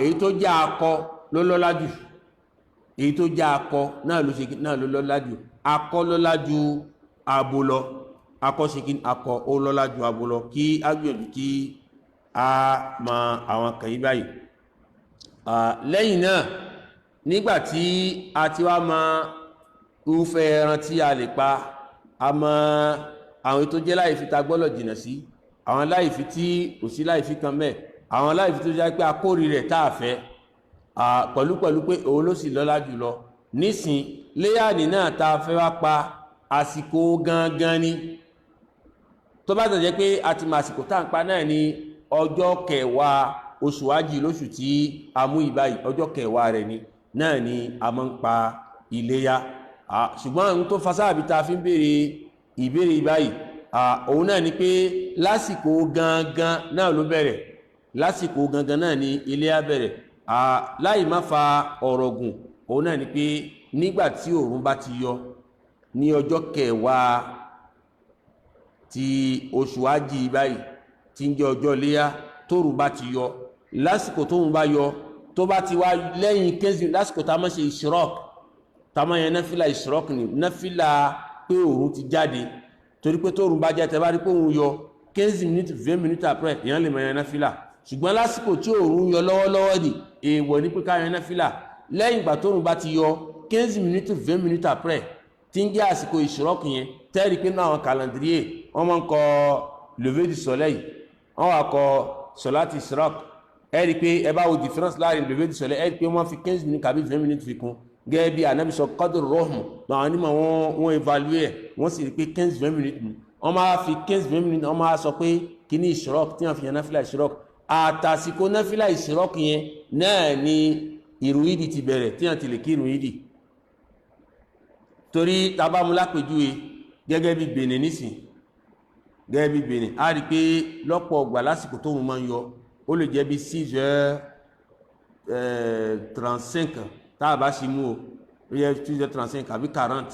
Speaker 1: èyí tó jẹ́ akọ ló lọ́lá jù, èyí tó jẹ́ akọ náà ló ṣe náà ló lọ́lá jù, akọ lọ́lá jù abo lọ, akọ ṣe kí akọ ó lọ́lá jù abo lọ, kí a gbìyànjú kí a mọ àwọn kan yí báyìí. lẹ́yìn náà nígbàtí a ti wá mọ irúfẹ́ ẹran tí a lè pa, a mọ àwọn tó jẹ́ láìfi ta gbọ́dọ̀ jìnà sí, àwọn láìfi tí kò sí láìfi kan mẹ́, àwọn láìfi tó jẹ́ pé akórí rẹ̀ tá a fẹ́, pẹ̀lú pé òun ló sì lọ́lá jùlọ. nísìn léyàní náà tá a fẹ́ wá pa àsìkò gangan ni, tó bá tẹ̀jẹ́ pé a ti mọ àsìkò tá à ń pa náà ní ọjọ́ 10 oṣù Hajj lóṣù tí a mú ìbáyìí, ọjọ́ 10 rẹ̀ ni náà ni a máa ń pa iléyá. ṣùgbọ́n ohun tó fasáàbí ta fi ń béèrè ìbéèrè ìbáyìí òun náà ni pé lásìkò gangan náà ló bẹ̀rẹ̀, lásìkò gangan náà ni iléyá bẹ̀rẹ̀. láì má fa ọ̀rọ̀ gùn, òun náà ni pé nígbà tí òòrùn bá ti yọ ní ọjọ́ 10 ti oṣù Hajj báyìí tí ń jẹ́ ọjọ́ iléyá, tóòrùn bá ti yọ, lásìkò tóòrùn bá yọ tó bá ti wá lẹ́yìn kẹ́sì, lásìkò tá a máa ṣe ìṣirọ́k, tá a máa yẹn náfìlà ìṣirọ́k ni náfìlà pé òòrùn ti jáde, torí pé tóòrùn bá jẹ́ tẹ́ bá rí pé òòrùn yọ 15 minutes 20 minutes après èèyàn lè máa yẹn náfìlà. ṣùgbọ́n lásìkò tí òòrùn yọ lọ́wọ́lọ́wọ́ ni èèwọ̀ ní pé ká yẹn náfìlà. lẹ́yìn ìgbà tóòrùn bá ti yọ 15 minutes 20 minutes après tí ń jẹ́ àsìkò ìṣirọ́k yẹn, tẹ́rì pé náà àwọn calendrier wọ́n máa ń kọ lever du soleil, wọ́n wá kọ solati ìṣirọ́k, ẹ rí i pé ẹ bá wo difference láàrin bèbè ti sọ̀lẹ̀ ẹ rí i pé wọ́n fi 15 minutes tàbí 20 minutes fi kún gẹ́gẹ́ bí anabi sọ kọ́dùrù rọ́ọ̀mù àwọn onímọ̀ wọn evaluate ẹ̀ wọ́n sì rí i pé 15-20 minutes wọ́n máa fi 15-20 minutes wọ́n máa sọ pé kí ní ìṣirọ́k tí wọ́n fi yan náfìlà ìṣirọ́k àtàsìkò náfìlà ìṣirọ́k yẹn náà ni ìrun ìdí ti bẹ̀rẹ̀ tí wọ́n ti lè kí ìrun ìdí torí tabamula pèjúwe gẹ́gẹ́ bí Benin nísìn gẹ́gẹ́ bí Benin a rí i pé lọ́pọ̀ ọgbà lásìkò tó ń máa ń yọ ó lè jẹ́ bí 6h35 tá a bá ṣe mú o ó yẹ 6h35 àbí 40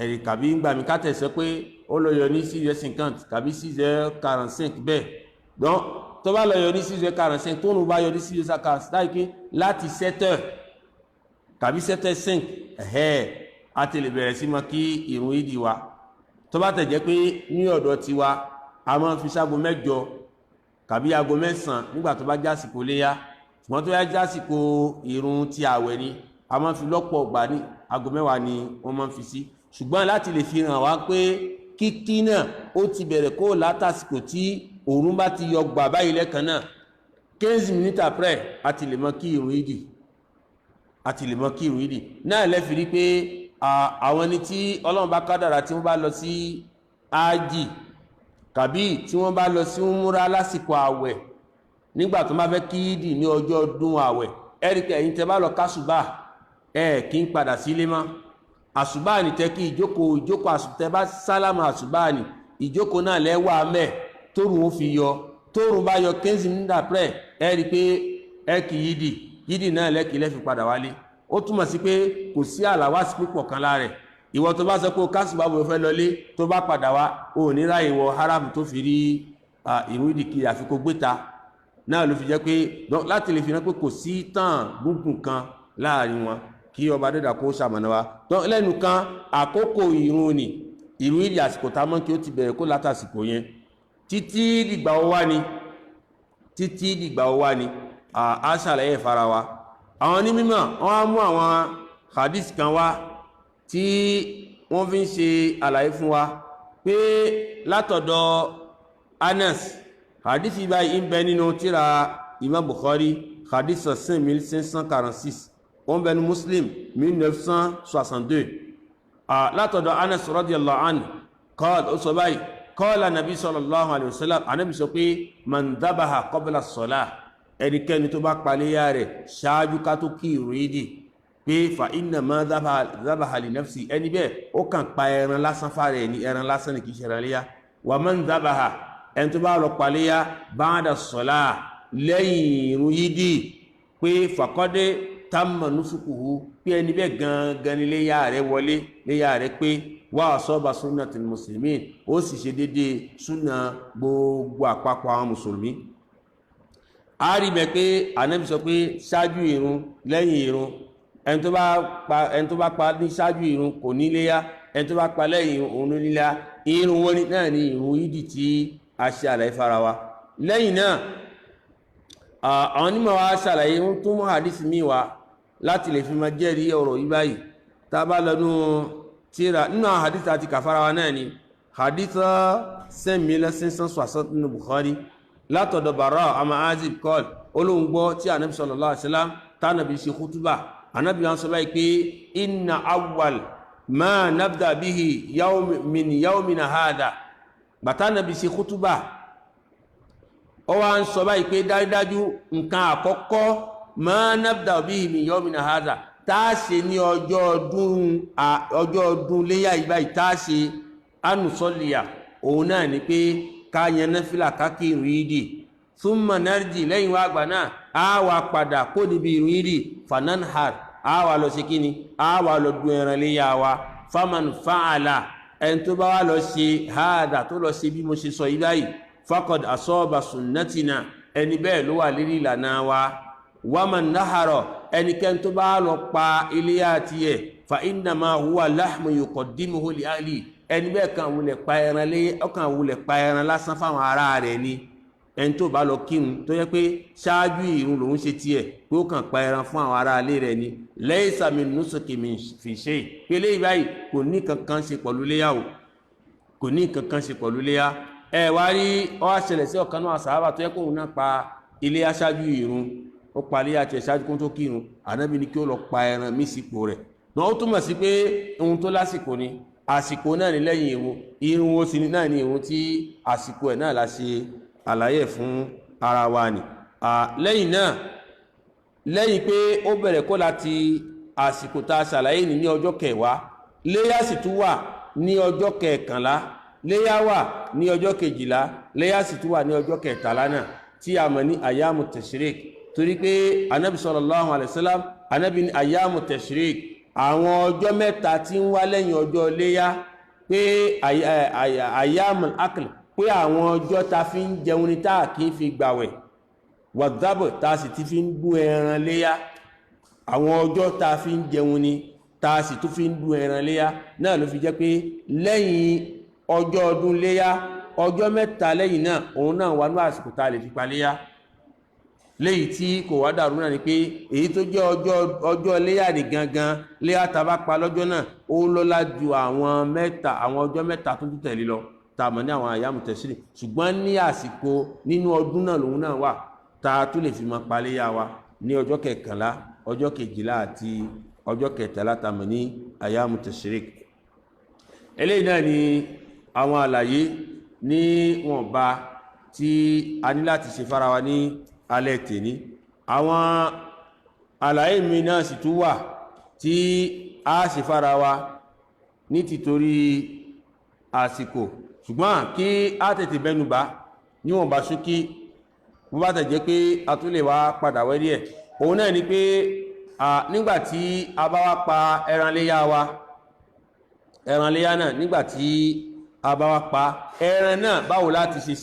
Speaker 1: ẹ̀rì kàbí gbà mí ká tẹ̀sẹ̀ pé ó lọ yọ ní 6h50 kàbí 6h45 bẹ́ẹ̀ dán tó bá lọ yọ ní 6h45 tó ń bá yọ ní 6h40 láì pé láti 7h kàbí 7h05 a ti lè bẹ̀rẹ̀ sí mọ́ kí ìrun ìdí wa tó bá tẹ̀ jẹ́ pé ní ọ̀dọ̀ tiwa a máa ń fi ságo 8 kàbí aago 9 nígbà tó bá jásìkò léyá ṣùgbọ́n tó yá jásìkò ìrun ti àwẹ̀ ni a máa ń fi lọ́pọ̀ ọgbà ní aago 10 ni wọ́n máa ń fi sí ṣùgbọ́n láti lè fi hàn wá pé kíkí náà ó ti bẹ̀rẹ̀ kó látàsìkò tí òòrùn bá ti yọ gbà báyìí lẹ́kan náà 15 minutes après a ti lè mọ kí ìrun ìdí náà lẹ́fi rí pé àwọn ẹni tí Ọlọ́run bá kádàrá tí wọ́n bá lọ sí ájì tàbí tí wọ́n bá lọ sí múra lásìkò àwẹ̀ nígbà tó máa fẹ́ kí ìdí ní ọjọ́ ọdún àwẹ̀ ẹ̀ríkẹ́ ẹ̀yin tẹ́ bá lọ kásùbà kí ń padà sílé mọ́ àsùbà ní tẹ́ kí ìjókòó àsùtẹ́ bá sálámà àsùbà ní ìjókòó náà lẹ́wà mẹ́ tóòrùn ó fi yọ tóòrùn bá yọ 15 minutes après ẹ̀rí pé kí yídì náà lẹ́kì lẹ́fi padà wálé ó túmọ̀ sí pé kò sí àlàwásí pípọ̀ kan lára rẹ̀ ìwọ tó bá sọ pé kásùbà bò fẹ́ lọlé tó bá padà wá ò ní ráyè wọ haram tó fi rí ìrun ìdí kiri àfi kó gbéta náà ló fi jẹ́ pé láti lè fi hàn pé kò sí tàn gúngùn kan láàrin wọn kí ọba dẹ́dà kó ṣàmọ̀nà wa lẹ́nu kan àkókò ìrun ni ìrun ìdí àsìkò tá mọ́ kí ó ti bẹ̀rẹ̀ kó látàsìkò yẹn títí dìgbà ó wá ni a ṣàlàyé ìfara wa àwọn onímọ̀ wọ́n á mú àwọn hadith kan wá tí wọ́n fi ń ṣe àlàyé fún wa pé látọ̀dọ̀ Anas hadith báyìí ń bẹ nínú tírà Imam Bukhari hadith 5546 wọ́n bẹ ní Muslim 1962 látọ̀dọ̀ Anas radiyallahu anhu qala ó sọ báyìí qala nabi sallallahu alayhi wa sallam anabi sọ pé man dhabaha qabla as-salah ẹnikẹ́ni tó bá paléyà rẹ̀ ṣáájú ká tó kí ìrun ìdí pé fa inna ma dhabaha li nafsi ẹni bẹ́ẹ̀ ó kàn pa ẹran lásán fàrẹ̀ ní ẹran lásán ní kìí ṣe ẹran léyà wa man dhabaha ẹni tó bá lọ paléyà ba'da as-salah lẹ́yìn ìrun ìdí pé faqad tamma nusukuhu pé ẹni bẹ́ẹ̀ gangan ní léyà rẹ̀ wọlé léyà rẹ̀ pé wa asaba sunnatul muslimin ó sì ṣe déédéé súnà gbogbo àpapọ̀ àwọn mùsùlùmí a rí bẹ̀ pé Ànábì sọ pé ṣáájú ìrun lẹ́yìn ìrun ẹni tó bá pa ní ṣáájú ìrun kò ní léyá ẹni tó bá pa lẹ́yìn ìrun òun ní léyá ìrun wọn náà ní ìrun ìdí tí a ṣe àlàyé fara wa lẹ́yìn náà àwọn onímọ̀ wa ṣàlàyé wọn tó mú hadith mi wá láti lè fi máa jẹ́rìí ọ̀rọ̀ yìí báyìí tá a bá lọ tíra nínú àwọn hadith àti kàfara wa náà ni hadith 5560 nínú Bukhari látọ̀dọ̀ Bara àmà Azib kọ́l olóhùngbọ́ tí Ànábì sallallahu alaihi wasallam tánàbí ṣe kútúbà Ànábì wọn sọ báyìí pé inna awwal ma nabda bihi min yawmina hadha bàtánàbí ṣe kútúbà ó wá ń sọ báyìí pé dájúdájú nǹkan àkọ́kọ́ ma nabda bihi min yawmina hadha táà ṣe ní ọjọ́ ọdún léyà ìbáyìí táà ṣe anùsọ́lìyà òun náà ni pé káyẹn náfílà kákìrì ìdí thumma narji lẹ́yìn wá àgbà náà a wà padà kó níbi ìrìn ìdí fananhar a wà lọ sí kíni a wà lọ dún ẹran léyà wa faman fa'ala ẹni tó bá wà lọ ṣe hádà tó lọ ṣe bí mo ṣe sọ yìí báyìí faqad asaba sunnatina ẹni bẹ́ẹ̀ ló wà lérí ìlànà wa waman nahara ẹnikẹ́ni tó bá lọ pa iléyà tiẹ̀ fa innama huwa lahmu yuqaddimuhu li ahli ẹni bẹ́ẹ̀ kan wulẹ̀ pa ẹran lé ọkàn wulẹ̀ pa ẹran lásán fáwọn ará rẹ̀ ni ẹni tó bá lọ kírun tó yẹ pé ṣáájú ìrun lòun ṣe tiẹ̀ pé ó kàn pa ẹran fún àwọn ará ilé rẹ̀ ni laysa min nusuki fi shay pé léyìí báyìí kò ní kankan ṣe pẹ̀lú léyà o kò ní kankan ṣe pẹ̀lú léyà ẹ wá rí ó wá ṣẹlẹ̀ sí ọ̀kan náà sàhábà tó yẹ kóun náà pa ilé aṣáájú ìrun ó parí àti ẹ̀ṣáájú kún tó kírun ànábì ní kí ó lọ pa ẹran mí sípò rẹ̀ náà ó túmọ̀ sí pé ohun tó lásìkò ni àsìkò náà ní lẹ́yìn irun ó sì náà ní irun tí àsìkò ẹ̀ náà la ṣe àlàyé fún ara wa ni lẹ́yìn náà lẹ́yìn pé ó bẹ̀rẹ̀ kó láti àsìkò tá a ṣàlàyé ní ọjọ́ kẹwàá léyà sì tún wà ní ọjọ́ kẹkànlá léyà wà ní ọjọ́ kejìlá léyà sì tún wà ní ọjọ́ kẹtàlá náà tí a mọ̀ ní ayamu tashrik torí pé anabi sallallahu alaihi wasallam anabi ní ayamu tashrik àwọn ọjọ́ mẹ́ta tí ń wá lẹ́yìn ọjọ́ léyà pé ayamu akl pé àwọn ọjọ́ ta fi ń jẹun ní táà kí ń fi gbàwẹ̀ wàdábọ̀ ta sì ti fi ń bú ẹran léyà àwọn ọjọ́ ta fi ń jẹun ní ta sì tún fi ń bú ẹran léyà náà ló fi jẹ́ pé lẹ́yìn ọjọ́ ọdún léyà ọjọ́ mẹ́ta lẹ́yìn náà òun náà wà ní àsìkò ta lè fi pa léyà léyìí tí kò wá dàrú náà ni pé èyí tó jẹ́ ọjọ́ léyà ní gangan léyà ta bá pa lọ́jọ́ náà ó lọ́lá ju àwọn ọjọ́ mẹ́ta tó tún tẹ̀lé lọ ta mọ̀ ní àwọn àyàmù tẹ̀sírì ṣùgbọ́n ní àsìkò nínú ọdún náà lòun náà wà ta tún lè fi mọ́ pa léyà wa ní ọjọ́ kẹkànlá ọjọ́ kejìlá àti ọjọ́ kẹtàlá ta mọ̀ ní àyàmù tẹ̀sírì eléyìí náà ni àwọn àlàyé ní wọ̀nba tí a ní láti ṣe fara wa ní alẹ́ tèní àwọn àlàyé mi náà sì tún wà tí a ṣe fara wa ní títorí àsìkò ṣùgbọ́n kí a tètè bẹnubà níwọ̀nba ṣókí bó bá tẹ̀jẹ́ pé a tún lè wá padà wẹ́rí ẹ̀ òun náà ni pé nígbàtí a bá wá pa ẹran léyá náà nígbàtí a bá wá pa ẹran náà báwo láti ṣe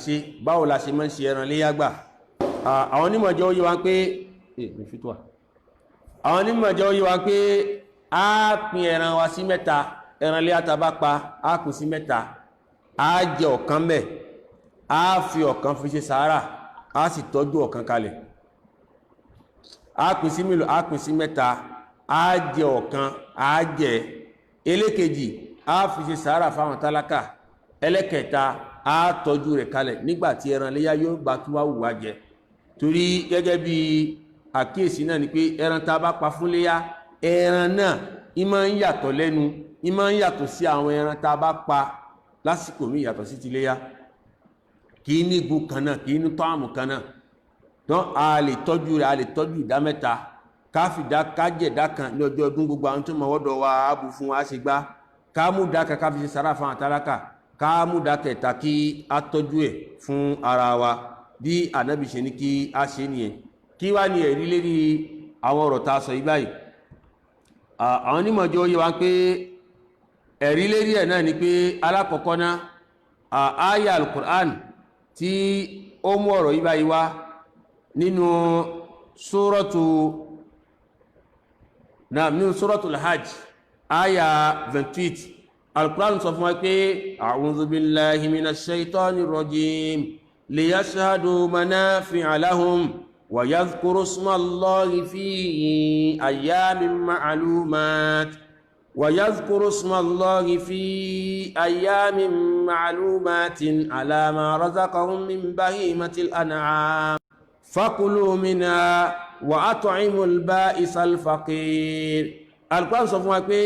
Speaker 1: ṣe báwo la ṣe máa ń ṣe ẹran léyá gbà àwọn onímọ̀ jẹ́ ó yé wa pé a pín ẹran wa sí mẹ́ta ẹran léyá tá bá pa a pín sí mẹ́ta a jẹ ọ̀kan bẹ̀ a fi ọ̀kan fi ṣe sàárà a sì tọ́jú ọ̀kan kalẹ̀ a pín sí mélòó a pín sí mẹ́ta a jẹ ọ̀kan a jẹ ẹlẹ́kejì a fi ṣe sàárà fáwọn tálákà ẹlẹ́kẹta a tọ́jú rẹ̀ kalẹ̀ nígbàtí ẹran léyá yóò gbà tó wá wù wá jẹ torí gẹ́gẹ́ bí àkíyèsí náà ni pé ẹran tá bá pa fún léyá ẹran náà ìmọ̀ ń yàtọ̀ lẹ́nu ìmọ̀ ń yàtọ̀ sí àwọn ẹran tá bá pa lásìkò mí yàtọ̀ sí ti léyá kì í ní igun kan náà kì í ní tọ́àmù kan náà tán a lè tọ́jú rẹ̀ a lè tọ́jú ìdá mẹ́ta kájẹ̀dá kan ní ọjọ́ ọdún gbogbo àwọn tó mọ̀ wọ́dọ̀ wa ábù fún wa ṣe gbá ká mú dá kan ká fi ṣe sára fún àtàlákà ká mú dá kẹta kí a tọ́jú ẹ̀ fún ara wa bí ànábì ṣe ní kí a ṣe nìyẹn kí wá ní ẹ̀rí lérí àwọn ọ̀rọ̀ tá a sọ yìí báyìí àwọn onímọ̀jọ́ yẹ wá pé ẹ̀rí lérí ẹ̀ náà ni pé alákọ̀ọ́kọ́ náà àyà al-Qur'an tí ó mú ọ̀rọ̀ yìí báyìí wá nínú suratul hajj àyà 28 al-Qur'an sọ fún wa pé a'udhu billahi minash shaitanir rajim liyashhadu manafi'a lahum wa yadhkuru ismallahi fi ayyamin ma'lumat ويذكر اسم الله في أيام معلومات على ما رزقهم من بهيمة الأنعام فكلوا منها وأطعموا البائس الفقير Al-Qur'an sọ fún wa pé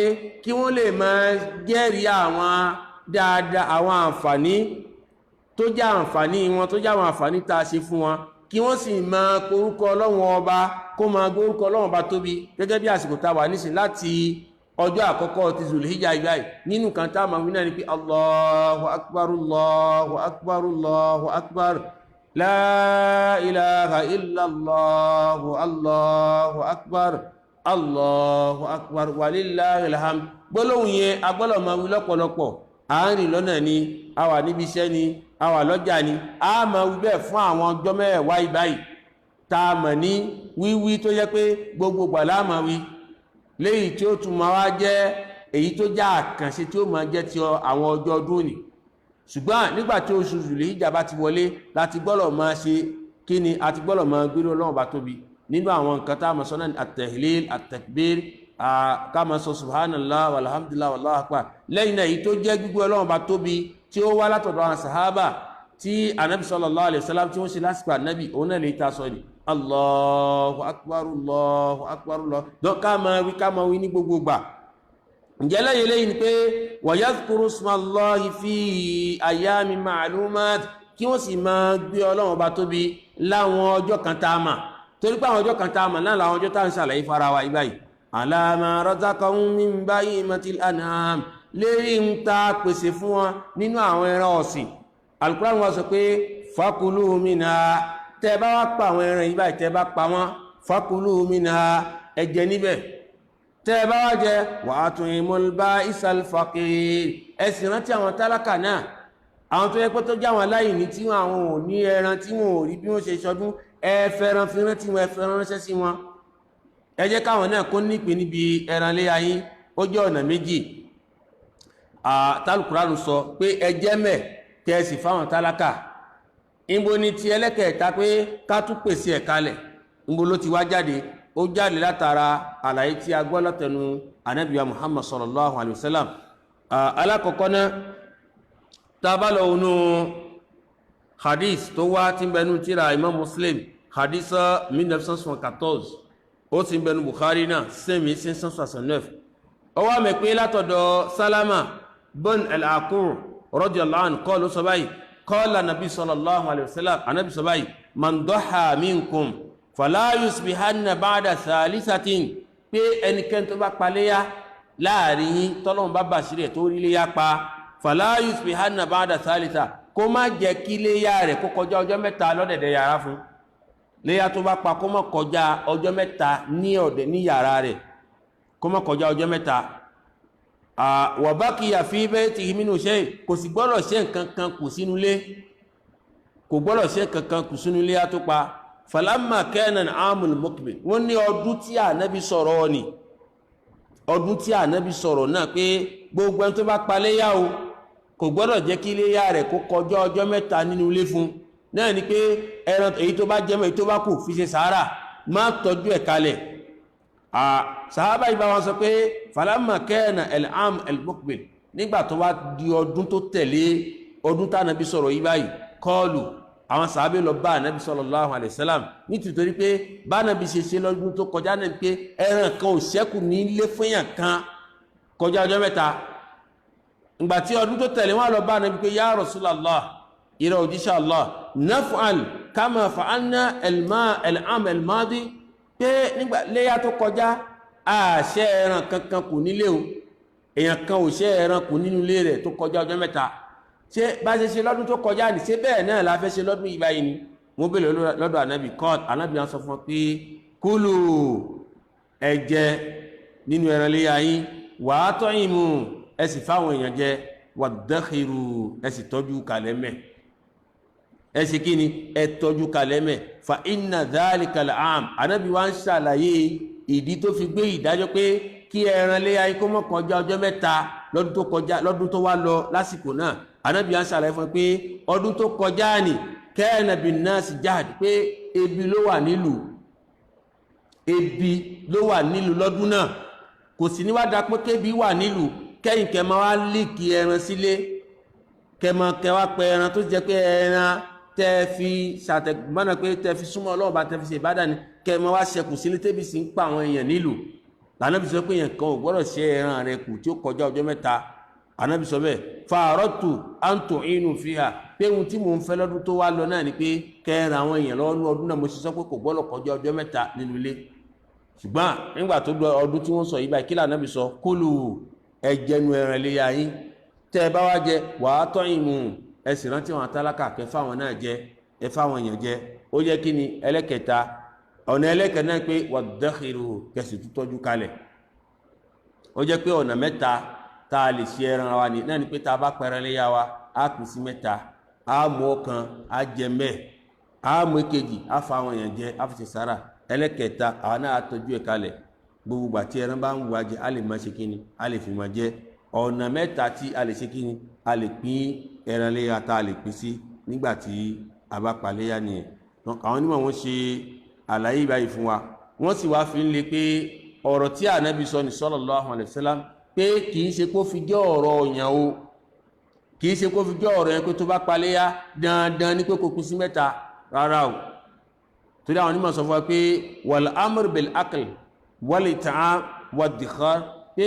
Speaker 1: kí wọ́n lè máa jẹ́rìí àwọn dáadáa àwọn àǹfààní tó jẹ́ àǹfààní wọn tó jẹ́ àwọn àǹfààní tá a ṣe fún wọn kí wọ́n sì máa porúkọ Ọlọ́run ọba kó máa gbórúkọ Ọlọ́run ọba tóbi gẹ́gẹ́ bí àsìkò tá a wà nísìn láti ọjọ́ àkọ́kọ́ ti Zulhijja ìgbáyìí nínú kan tá a máa wí náà ni pé Allahu akbar Allahu akbar Allahu akbar la ilaha illallah Allahu akbar Allahu akbar walillahil hamd gbólóhùn yẹn agbọ́dọ̀ máa wí lọ́pọ̀lọpọ̀ àárín lọ́nà ni a wà níbi iṣẹ́ ni a wà lọ́jà ni a máa wí bẹ́ẹ̀ fún àwọn ọjọ́ mẹ́wàá ìbáyìí tá a mọ̀ ní wíwí tó yẹ pé gbogbo gbàlá máa wí léyìí tí ó tún máa wá jẹ́ èyí tó já àkànṣe tí ó máa jẹ́ ti àwọn ọjọ́ ọdún ni ṣùgbọ́n nígbàtí oṣù Zulhijja bá ti wọlé láti gbọ́dọ̀ máa ṣe kí ni àti gbọ́dọ̀ máa gbéró Ọlọ́run bá tóbi nínú àwọn nǹkan tá a mọ̀ sọ́nà at-tahlil at-takbir ká máa sọ subhanallah walhamdulillah wallahu akbar lẹ́yìn náà èyí tó jẹ́ gbígbé Ọlọ́run bá tóbi tí ó wá látọ̀dọ̀ àwọn sàhábà tí anabi sallallahu alaihi wasallam tí wọ́n ṣe lásìkò anabi òun náà lè ta sọ ni Allahu akbar Allahu akbar Allah dọ́ ká máa wí ní gbogbo gbà. ǹjẹ́ lẹ́yìn lẹ́yìn pé wa yadhkuru ismallahi fi ayami ma'lumat kí wọ́n sì máa gbé Ọlọ́run Ọba tóbi láwọn ọjọ́ kan tá a mà torí pé àwọn ọjọ́ kan tá a mà náà làwọn ọjọ́ tá a ń ṣàlàyé fara wa ibáyìí ala ma razaqahum min bahimatil an'am lérí ń ta pèsè fún wọn nínú àwọn ẹran ọ̀sìn. Al-Qur'an wa sọ pé fakulu minha tẹ́ bá wá pa àwọn ẹran yìí báyìí tẹ́ bá pa wọ́n fakulu minha ẹ jẹ níbẹ̀ tẹ́ bá wá jẹ wa at'imul ba'isal faqir ẹ sì rántí àwọn tálákà náà àwọn tó yẹ pé tó já wọn aláìní tí àwọn ò ní ẹran tí wọn ò rí bí wọ́n ṣe ṣọdún ẹ fẹ́ràn fi rántí wọn ẹ fẹ́ràn ránṣẹ́ sí wọn ẹ jẹ́ káwọn náà kó nípìn níbi ẹran léyà yín ó jẹ́ ọ̀nà méjì Al-Qur'an sọ pé ẹ jẹ́ mẹ́ kẹ́ ẹ sì fáwọn tálákà ìbò ni ti ẹlẹ́kẹ̀ẹ́ta pé ká tún pèsè ẹ̀ kalẹ̀ ìbò ló ti wá jáde ó jáde látara àlàyé tí a gbọ́ látẹnu Ànábì wa Muhammad sallallahu alayhi wa sallam. Alákọ̀ọ́kọ́ náà tá a bá lọ wọnú hadith tó wá tí ń bẹnu tírà Imam Muslim hadith 1974 ó sì ń bẹnu Bukhari náà 5569 ó wá mẹ́ pé látọ̀dọ̀ Salama bin al-Aqur radiyallahu anhu kọ́ ló sọ báyìí qala nabi sallallahu alayhi wa sallam anabi sọ báyìí man daha minkum fala yusbihanna ba'da thalithatin pé ẹnikẹ́ni tó bá paléyà láàrin yín tọ́lọ́run bá bàṣírí ẹ̀ tó rí léyà pa fala yusbihanna ba'da thalitha kó má jẹ́ kí léyà rẹ̀ kó kọjá ọjọ́ mẹ́ta lọ́dẹ̀dẹ̀ yàrá fún léyà tó bá pa kó má kọjá ọjọ́ mẹ́ta ní yàrá rẹ̀ kó má kọjá ọjọ́ mẹ́ta wa baqiya fi baytihi minhu shay kò sì gbọ́dọ̀ ṣe nǹkan kan kù sínú ilé kò gbọ́dọ̀ ṣe nǹkan kan kù sínú ilé tó pa falamma kana al-aamul muqbil wọ́n ní ọdún tí Ànábì sọ̀rọ̀ ni ọdún tí Ànábì sọ̀rọ̀ náà pé gbogbo ẹni tó bá paléyà o kò gbọ́dọ̀ jẹ́ kí iléyà rẹ̀ kó kọjá ọjọ́ mẹ́ta nínú ilé fún náà ni pé ẹran èyí tó bá jẹ́mọ́ èyí tó bá kù fi ṣe sàárà má tọ́jú ẹ̀ kalẹ̀. Sàhábà ìbá wọn sọ pé falamma kana al-aam al-muqbil nígbà tó wá di ọdún tó tẹ̀lé ọdún tá Ànábì sọ̀rọ̀ yìí báyìí kọlù àwọn sàhábà lọ bá Ànábì sallallahu alaihi wasallam nítorí pé bá Ànábì ṣe lọ́dún tó kọjá náà pé ẹran kan ò ṣẹ́kù ní ilé fúnyàn kan kọjá ọjọ́ mẹ́ta. Ngbàtí ọdún tó tẹ̀lé wọn lọ bá Ànábì pé ya Rasulallah ìrẹ̀ òjíṣẹ́ Allah naf'al kama fa'alna al-aam al-madi pé nígbà léyà tó kọjá àṣẹ ẹran kankan kù nílé o èèyàn kan ò ṣe ẹran kù nínú ilé rẹ̀ tó kọjá ọjọ́ mẹ́ta ṣé bá ṣe lọ́dún tó kọjá ní ṣé bẹ́ẹ̀ náà la fẹ́ ṣe lọ́dún yìí báyìí ni wọ́n bèèrè lọ́dọ̀ Ànábì kọ́ọ̀t Ànábì wọn sọ fún wọn pé kúlù ẹ jẹ nínú ẹran léyà yín wàá tọ́yìn mu ẹ sì fáwọn èèyàn jẹ wàdàkìrù ẹ sì tọ́jú kalẹ̀ mẹ́ ẹ sì kí ni ẹ tọ́jú kalẹ̀ mẹ́ fa inna dhalika al-aam Ànábì wa ń ṣàlàyé ìdí tó fi gbé ìdájọ́ pé kí ẹran léyà yín kó mọ́ kọjá ọjọ́ mẹ́ta lọ́dún tó wá lọ lásìkò náà Ànábì wa ń ṣàlàyé fún pé ọdún tó kọjá ni kana bin-nasi jahd pé ebi ló wà nílùú lọ́dún náà kò sí ní wá dá pé kébi wà nílùú kẹ́yìn kẹ́ máa wá líìkì ẹran sílé kẹ́ wá pẹ ẹran tó jẹ́ pé ẹran tẹ́ fi ṣàtẹ̀gbọ́nà pé tẹ́ fi súnmọ́ Ọlọ́run bá tẹ́ fi ṣe ìbádà ni kẹ́ máa wá ṣẹkù sílé tẹ́bi sì ń pa àwọn èèyàn nílùú Ànábì sọ pé èèyàn kan ò gbọ́dọ̀ ṣe ẹran rẹ̀ kù tí ó kọjá ọjọ́ mẹ́ta Ànábì sọ bẹ́ẹ̀ fa'aradtu an tu'inu fiha pé ohun tí mò ń fẹ́ lọ́dún tó wá lọ náà ni pé kẹ́ ran àwọn èèyàn lọ́wọ́ ní ọdún náà mo ṣe sọ pé kò gbọ́dọ̀ kọjá ọjọ́ mẹ́ta nínú ilé ṣùgbọ́n nígbà tó lọ ọdún tí wọ́n sọ yìí báyìí kí l'Ànábì sọ kúlù ẹ jẹnu ẹran iléyá yín tẹ́ ẹ bá wá jẹ wàá tọ́yìn mu ẹ sì rántí àwọn tálákà kẹ́ fáwọn náà jẹ ẹ fáwọn èèyàn jẹ ó jẹ́ kí ni ẹlẹ́kẹta ọ̀nà ẹlẹ́kẹ náà pé wàdàkìrù kẹsì tó tọ́jú kalẹ̀ ó jẹ́ pé ọ̀nà mẹ́ta tá a lè ṣe ẹran wa ni náà ni pé tá a bá pẹran iléyá wa á pín sí mẹ́ta á mú ọ̀kan á jẹ mẹ́ẹ̀ á mú èkejì á fáwọn èèyàn jẹ á fi ṣe sára ẹlẹ́kẹta àwọn náà tọ́jú ẹ̀ kalẹ̀ gbogbo àti ẹran bá ń wù ajẹ́ a lè máa ṣe kíni a lè fi máa jẹ ọ̀nà mẹ́ta tí a lè ṣe kíni a lè pín ẹran léyà tá a lè pín sí nígbà tí a bá pa léyà nìyẹn àwọn onímọ̀ wọn ṣe àlàyé báyìí fún wa wọ́n sì wá fi ń le pé ọ̀rọ̀ tí Ànábì sọ ní sallallahu alaihi wasallam pé kì í ṣe kó fi jẹ́ ọ̀rọ̀ ọ̀yàn o kìí ṣe kó fi jẹ́ ọ̀rọ̀ yẹn pé tó bá paléyá dandan ní pé kò kún sí mẹ́ta rárá o torí àwọn onímọ̀ sọ fún wa pé wal amr bil akl wal it'am wad dikhar pé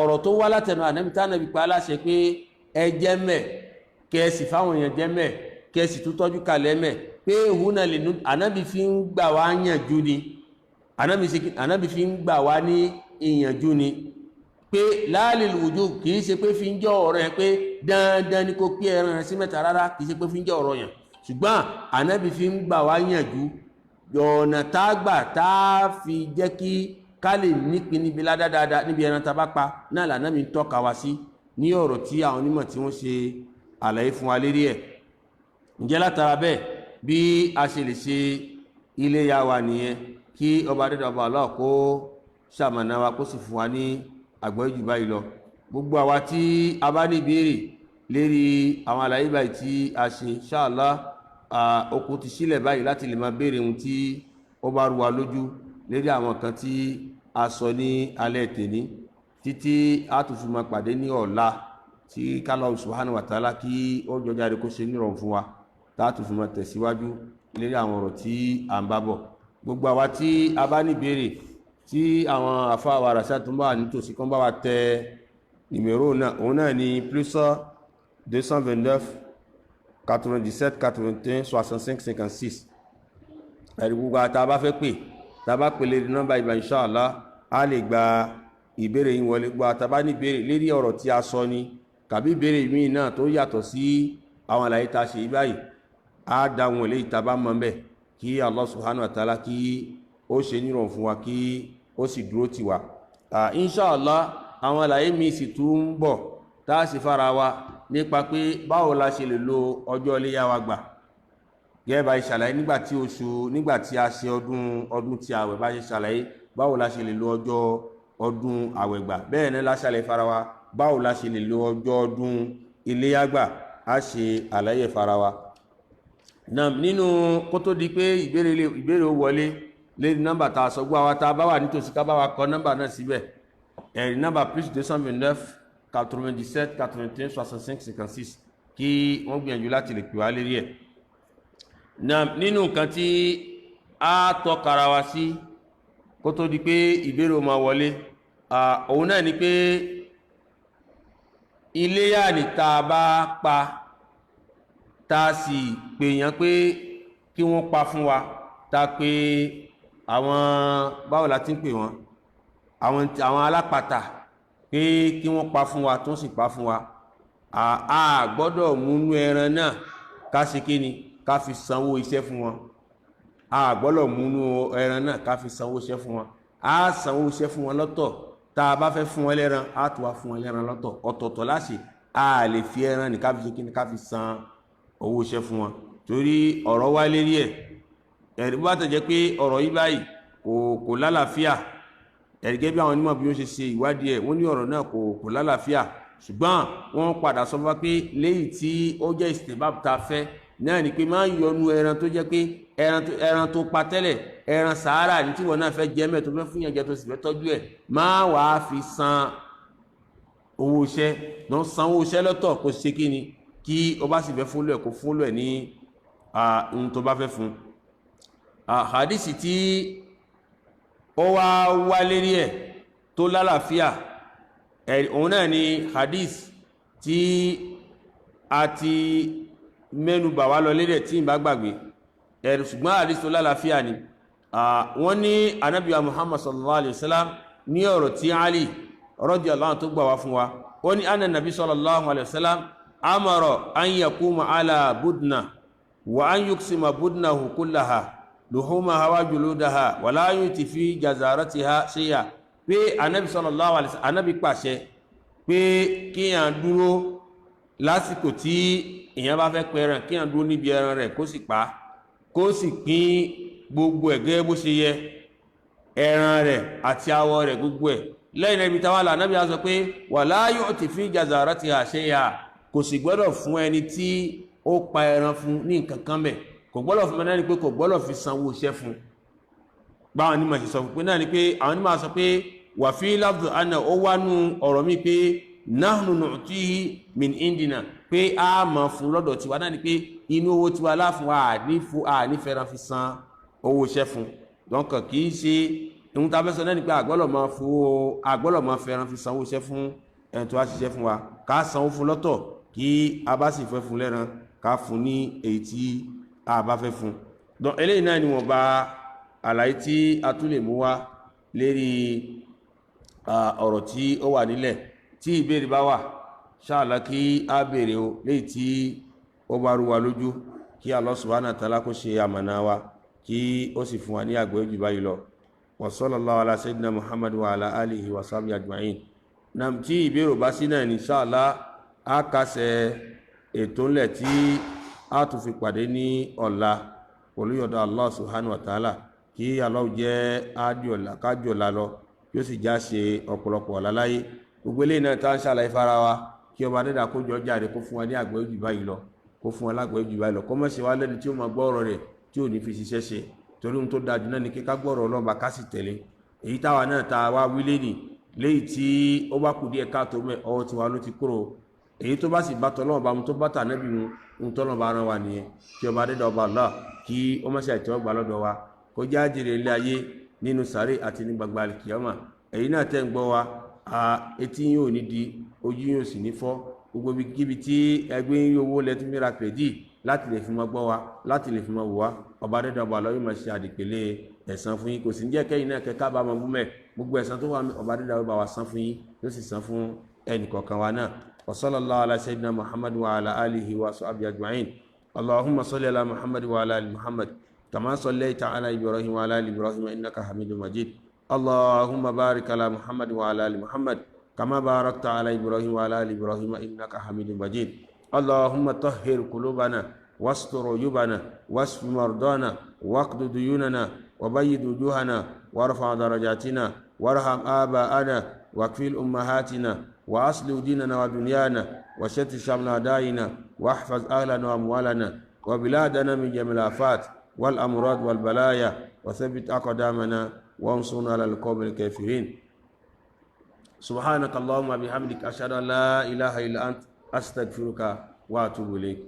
Speaker 1: ọ̀rọ̀ tó wá látẹnu ànábì tá ànábì pa aláṣẹ pé ẹ jẹ mẹ́ kẹ́ẹ̀sì fáwọn èèyàn jẹ mẹ́ kẹ́ẹ̀sì tó tọ́jú kalẹ̀ mẹ́ pé húnà lè nú ànábì fi ń gbà wá yànjú ni ànábì fi ń gbà wá ní ìyànjú ni pé láàlìl wujub kìí ṣe pé fi ń jẹ́ ọ̀rọ̀ yẹn pé dandan ni kò pé ẹran sí mẹ́ta rárá kìí ṣe pé fi ń jẹ́ ọ̀rọ̀ yẹn ṣùgbọ́n ànábì fi ń gbà wá yànjú ọ̀nà tá a gbà tá a fi jẹ́ kí ká lè nípìn níbi ládáadáa níbi ẹran tá a bá pa náà lànàbì ń tọ́ka wá sí ní ọ̀rọ̀ tí àwọn onímọ̀ tí wọ́n ṣe àlàyé fún wa lérí ẹ̀ ǹjẹ́ látara bẹ́ẹ̀ bí a ṣe lè ṣe iléyá wa nìyẹn kí ọba adédọ̀bà Allah kó ṣàmànà wa kó sì fún wa ní àgbọ́yé jù báyìí lọ gbogbo àwa tí a bá ní ìbéèrè lérí àwọn àlàyé báyìí tí a ṣe inshallah okùn ti sílẹ̀ báyìí láti lè máa béèrè ohun tí ó bá rú wa lójú lérí àwọn kan tí a sọ ní alẹ́ tèní títí a tún fi máa pàdé ní ọ̀la tí kálọ̀ subhanahu wa ta'ala kí ó jọjá rẹ̀ kó ṣe nírọ̀rùn fún wa tá a tún fi máa tẹ̀síwájú lérí àwọn ọ̀rọ̀ tí à ń bá bọ̀ gbogbo àwa tí a bá ní ìbéèrè tí àwọn àfáà wa ràṣà tó ń bá wà nítòsí kan bá wa tẹ nìmẹ̀rọ náà òun náà ni +229 97 81 65 56 ẹ̀rí gbogbo àtà bá fẹ́ pè tá a bá pè lérí nọ́mbà ìbá inshallah a lè gba ìbéèrè yín wọlé gbọ́ àtà bá ní ìbéèrè lérí ọ̀rọ̀ tí a sọ ni tàbí ìbéèrè míì náà tó yàtọ̀ sí àwọn àlàyé tá a ṣe yí báyìí a dáhùn eléyìí tá a bá mọ̀ bẹ́ẹ̀ kí Allah subhanahu wa ta'ala kí ó ṣe nírọ̀rùn fún wa kí ó sì dúró tì wá inshallah àwọn àlàyé mi sì tún ń bọ̀ tá a sì fara wa nípa pé báwo la ṣe lè lo ọjọ́ iléyá wa gbà gẹ́gẹ́ bá ṣàlàyé nígbà tí a ṣe ọdún tí àwẹ̀ bá ṣe ṣàlàyé báwo la ṣe lè lo ọjọ́ ọdún àwẹ̀ gbà bẹ́ẹ̀ náà la ṣàlàyé fara wa báwo la ṣe lè lo ọjọ́ ọdún iléyá gbà á ṣe àlàyé fara wa nínú kó tó di pé ìbéèrè ó wọlé lérí nọ́mbà tá a sọ gbọ́ àwa tá a bá wà nítòsí ká bá wa kọ nọ́mbà náà síbẹ̀ ẹ̀rí nọ́mbà +229 97 81 65 56 kí wọ́n gbìyànjú láti lè pè wá lérí ẹ̀ nínú nǹkan tí a tọ́kara wa sí kó tó di pé ìbéèrè ó máa wọlé òun náà ni pé iléyá ni tá a bá pa tá a sì pèèyàn pé kí wọ́n pa fún wa tá a pé àwọn báwo la ti ń pè wọ́n àwọn alápatà pé kí wọ́n pa fún wa tó sì pa fún wa a gbọ́dọ̀ múnú ẹran náà ká ṣe kí ni ká fi sanwó iṣẹ́ fún wọn a gbọ́dọ̀ múnú ẹran náà ká fi sanwó iṣẹ́ fún wọn a sanwó iṣẹ́ fún wọn lọ́tọ̀ tá a bá fẹ́ fún wọn lẹ́ran a tún wá fún wọn lẹ́ran lọ́tọ̀ ọ̀tọ̀ọ̀tọ̀ láṣẹ a lè fi ẹran ní ká fi ṣe kí ni ká fi san owó iṣẹ́ fún wọn torí ọ̀rọ̀ wá lérí ẹ̀ ẹ̀rí bá tẹ̀jẹ́ pé ọ̀rọ̀ yìí báyìí kò lálàáfíà ẹ̀rígẹ́ bí àwọn onímọ̀ bí wọ́n ṣe ṣe ìwádìí ẹ̀ wọ́n ní ọ̀rọ̀ náà kò lálàáfíà ṣùgbọ́n wọ́n padà sọ fún pé léyìí tí ó jẹ́ istihbab tá a fẹ́ náà ni pé máa ń yọnu ẹran tó jẹ́ pé ẹran tó pa tẹ́lẹ̀ ẹran sàárà ní tí wọ́n náà fẹ́ jẹ́ mẹ́ tó fẹ́ fún yẹn jẹ tó sì fẹ́ tọ́jú ẹ̀ máa wàá fi san owó iṣẹ́ náà san owó iṣẹ́ lọ́tọ̀ kó ṣe kí ni kí o bá sì fẹ́ fúnlẹ̀ kó fúnlẹ̀ ní ohun tó bá fẹ́ fún hadisi tí ó wá lérí ẹ̀ tó lálàáfíà òun náà ni hadith tí a ti mẹ́nu bà wá lọ lérí ẹ̀ tí ń bá gbàgbé ṣùgbọ́n hadith tó lálàáfíà ni wọ́n ní Ànábì wa Muhammad sallallahu alaihi wasallam ní ọ̀rọ̀ tí Ali radiyallahu anhu tó gbà wá fún wa wọ́n ní anna nabi sallallahu alaihi wasallam amara an yakuma ala budna wa an yuksima budnahu kullaha luhumaha wa juludaha wa la yuti fi jazaratiha shay'a pé Ànábì sallallahu alaihi wasallam Ànábì pàṣẹ pé kíyàn dúró lásìkò tí èyàn bá fẹ́ pẹran kíyàn dúró níbi ẹran rẹ̀ kó sì pa kó sì pín gbogbo ẹ̀ gẹ́gẹ́ bó ṣe yẹ ẹran rẹ̀ àti awọ rẹ̀ gbogbo ẹ̀ lẹ́yìn ibi táwa là Ànábì á sọ pé wa la yuti fi jazaratiha shay'a kò sì gbọ́dọ̀ fún ẹni tí ó pa ẹran fún ní nǹkan kan bẹ̀ kò gbọ́dọ̀ fún ẹni pé kò gbọ́dọ̀ fi sanwó iṣẹ́ fún báwọn onímọ̀ ṣe sọ pé náà ni pé àwọn onímọ̀ sọ pé wà fi lafdhu anna ó wá nú ọ̀rọ̀ mi pé nahnu nu'tihi min indina pé a máa fún lọ́dọ̀ tiwa náà ni pé inú owó tiwa láfún wa ní fẹ́ràn fi san owó iṣẹ́ fún donc kì í ṣe ohun tá a fẹ́ sọ náà ni pé àgbọ́lọ̀ máa fẹ́ràn fi san owó iṣẹ́ fún ẹni tó wá ṣiṣẹ́ fún wa ká sanwó fún lọ́tọ̀ kí a bá sì fẹ́ fún lẹ́ran ká fún ní èyí tí a bá fẹ́ fún donc eléyìí náà ni wọ́n bá àlàyé tí a tún lè mú wá lérí ọ̀rọ̀ tí ó wà nílẹ̀ tí ìbéèrè bá wà ṣáàlá kí a béèrè o léyìí tí ó bá rú wa lójú kí Allah subhanahu wa ta'ala kó ṣe àmànà wa kí ó sì fún wa ní àgbọ́yé jù báyìí lọ wa sallallahu ala sayyidina Muhammad wa ala alihi wa sahbihi ajma'in nam tí ìbéèrè bá sí náà ní ṣáàlá a kásẹ̀ ètò ńlẹ̀ tí a tún fi pàdé ní ọ̀la pẹ̀lú yọ̀dọ̀ Allah subhanahu wa ta'ala kí Allah jẹ́ kájọ̀lá lọ yóò sì já ṣe ọ̀pọ̀lọpọ̀ ọ̀la láyé gbogbo eléyìí náà tá ń ṣàlàyé fara wa kí ọba dẹ́dà kó jọ jáde kó fún wa ní àgbọ́yé jù báyìí lọ kó fún wa lágbọ́yé jù báyìí lọ kó má ṣe wá lẹ́ni tí ó máa gbọ́ ọ̀rọ̀ rẹ̀ tí ò ní fi ṣiṣẹ́ ṣe torí ohun tó dájú náà ni kíká gbọ́rọ̀ Ọlọ́run ká sì tẹ̀lé èyí táwa náà ta wá wílé nì léyìí tí ó bá kù díẹ̀ káàtó mẹ́ ọwọ́ tiwa ló ti kúrò èyí tó bá sì bá tọ́lọ́run bá mu tó bá tà nẹ́bí mu ohun tọ́lọ́run bá rán wa nìyẹn kí ọba dẹ́dà ọba Allah kí ó má ṣe àìtẹ́wọ́ gbà lọ́dọ̀ wa kó já jèrè ilé ayé nínú sàárè àti ní gbangba àlìkìyámà èyí náà tẹ́ ń gbọ́ wa etí yóò ní di ojú yóò sì ní fọ́ gbogbo kíbi tí ẹgbẹ́ owó lẹ́tí mìíràn kìrẹ́dì láti lè fi mọ́ gbọ́ wa láti lè fi mọ́ wò wá ọba dẹ́dà ọba Allah yóò máa ṣe àdìpẹ̀lẹ̀ ẹ̀san fún yín kò sì ń jẹ́ kẹ́yìn náà kẹ́kẹ́ bá máa mú mẹ́ gbogbo ẹ̀san tó wà ọba dẹ́dà ọba wa san fún yín yóò sì san fún ẹnì kọ̀ọ̀kan wa náà wa sallallahu ala sayyidina Muhammad wa ala alihi wa sahbihi ajma'in allahumma salli ala Muhammad wa ala ali Muhammad kama sallaita ala Ibrahim wa ala ali Ibrahim innaka hamidun majid اللهم بارك على محمد وعلى ال محمد كما باركت على ابراهيم وعلى ال ابراهيم انك حميد مجيد اللهم طهر قلوبنا واستر عيوبنا واشف مرضانا واقض ديوننا وبيض وجوهنا وارفع درجاتنا وارحم آباءنا واكفل امهاتنا واصلح ديننا ودنيانا وشتت شمل اعدائنا واحفظ اهلنا واموالنا وبلادنا من جميع الافات والامراض والبلايا وثبت اقدامنا وانصرنا على القوم الكافرين سبحانك اللهم وبحمدك أشهد أن لا إله إلا أنت أستغفرك وأتوب إليك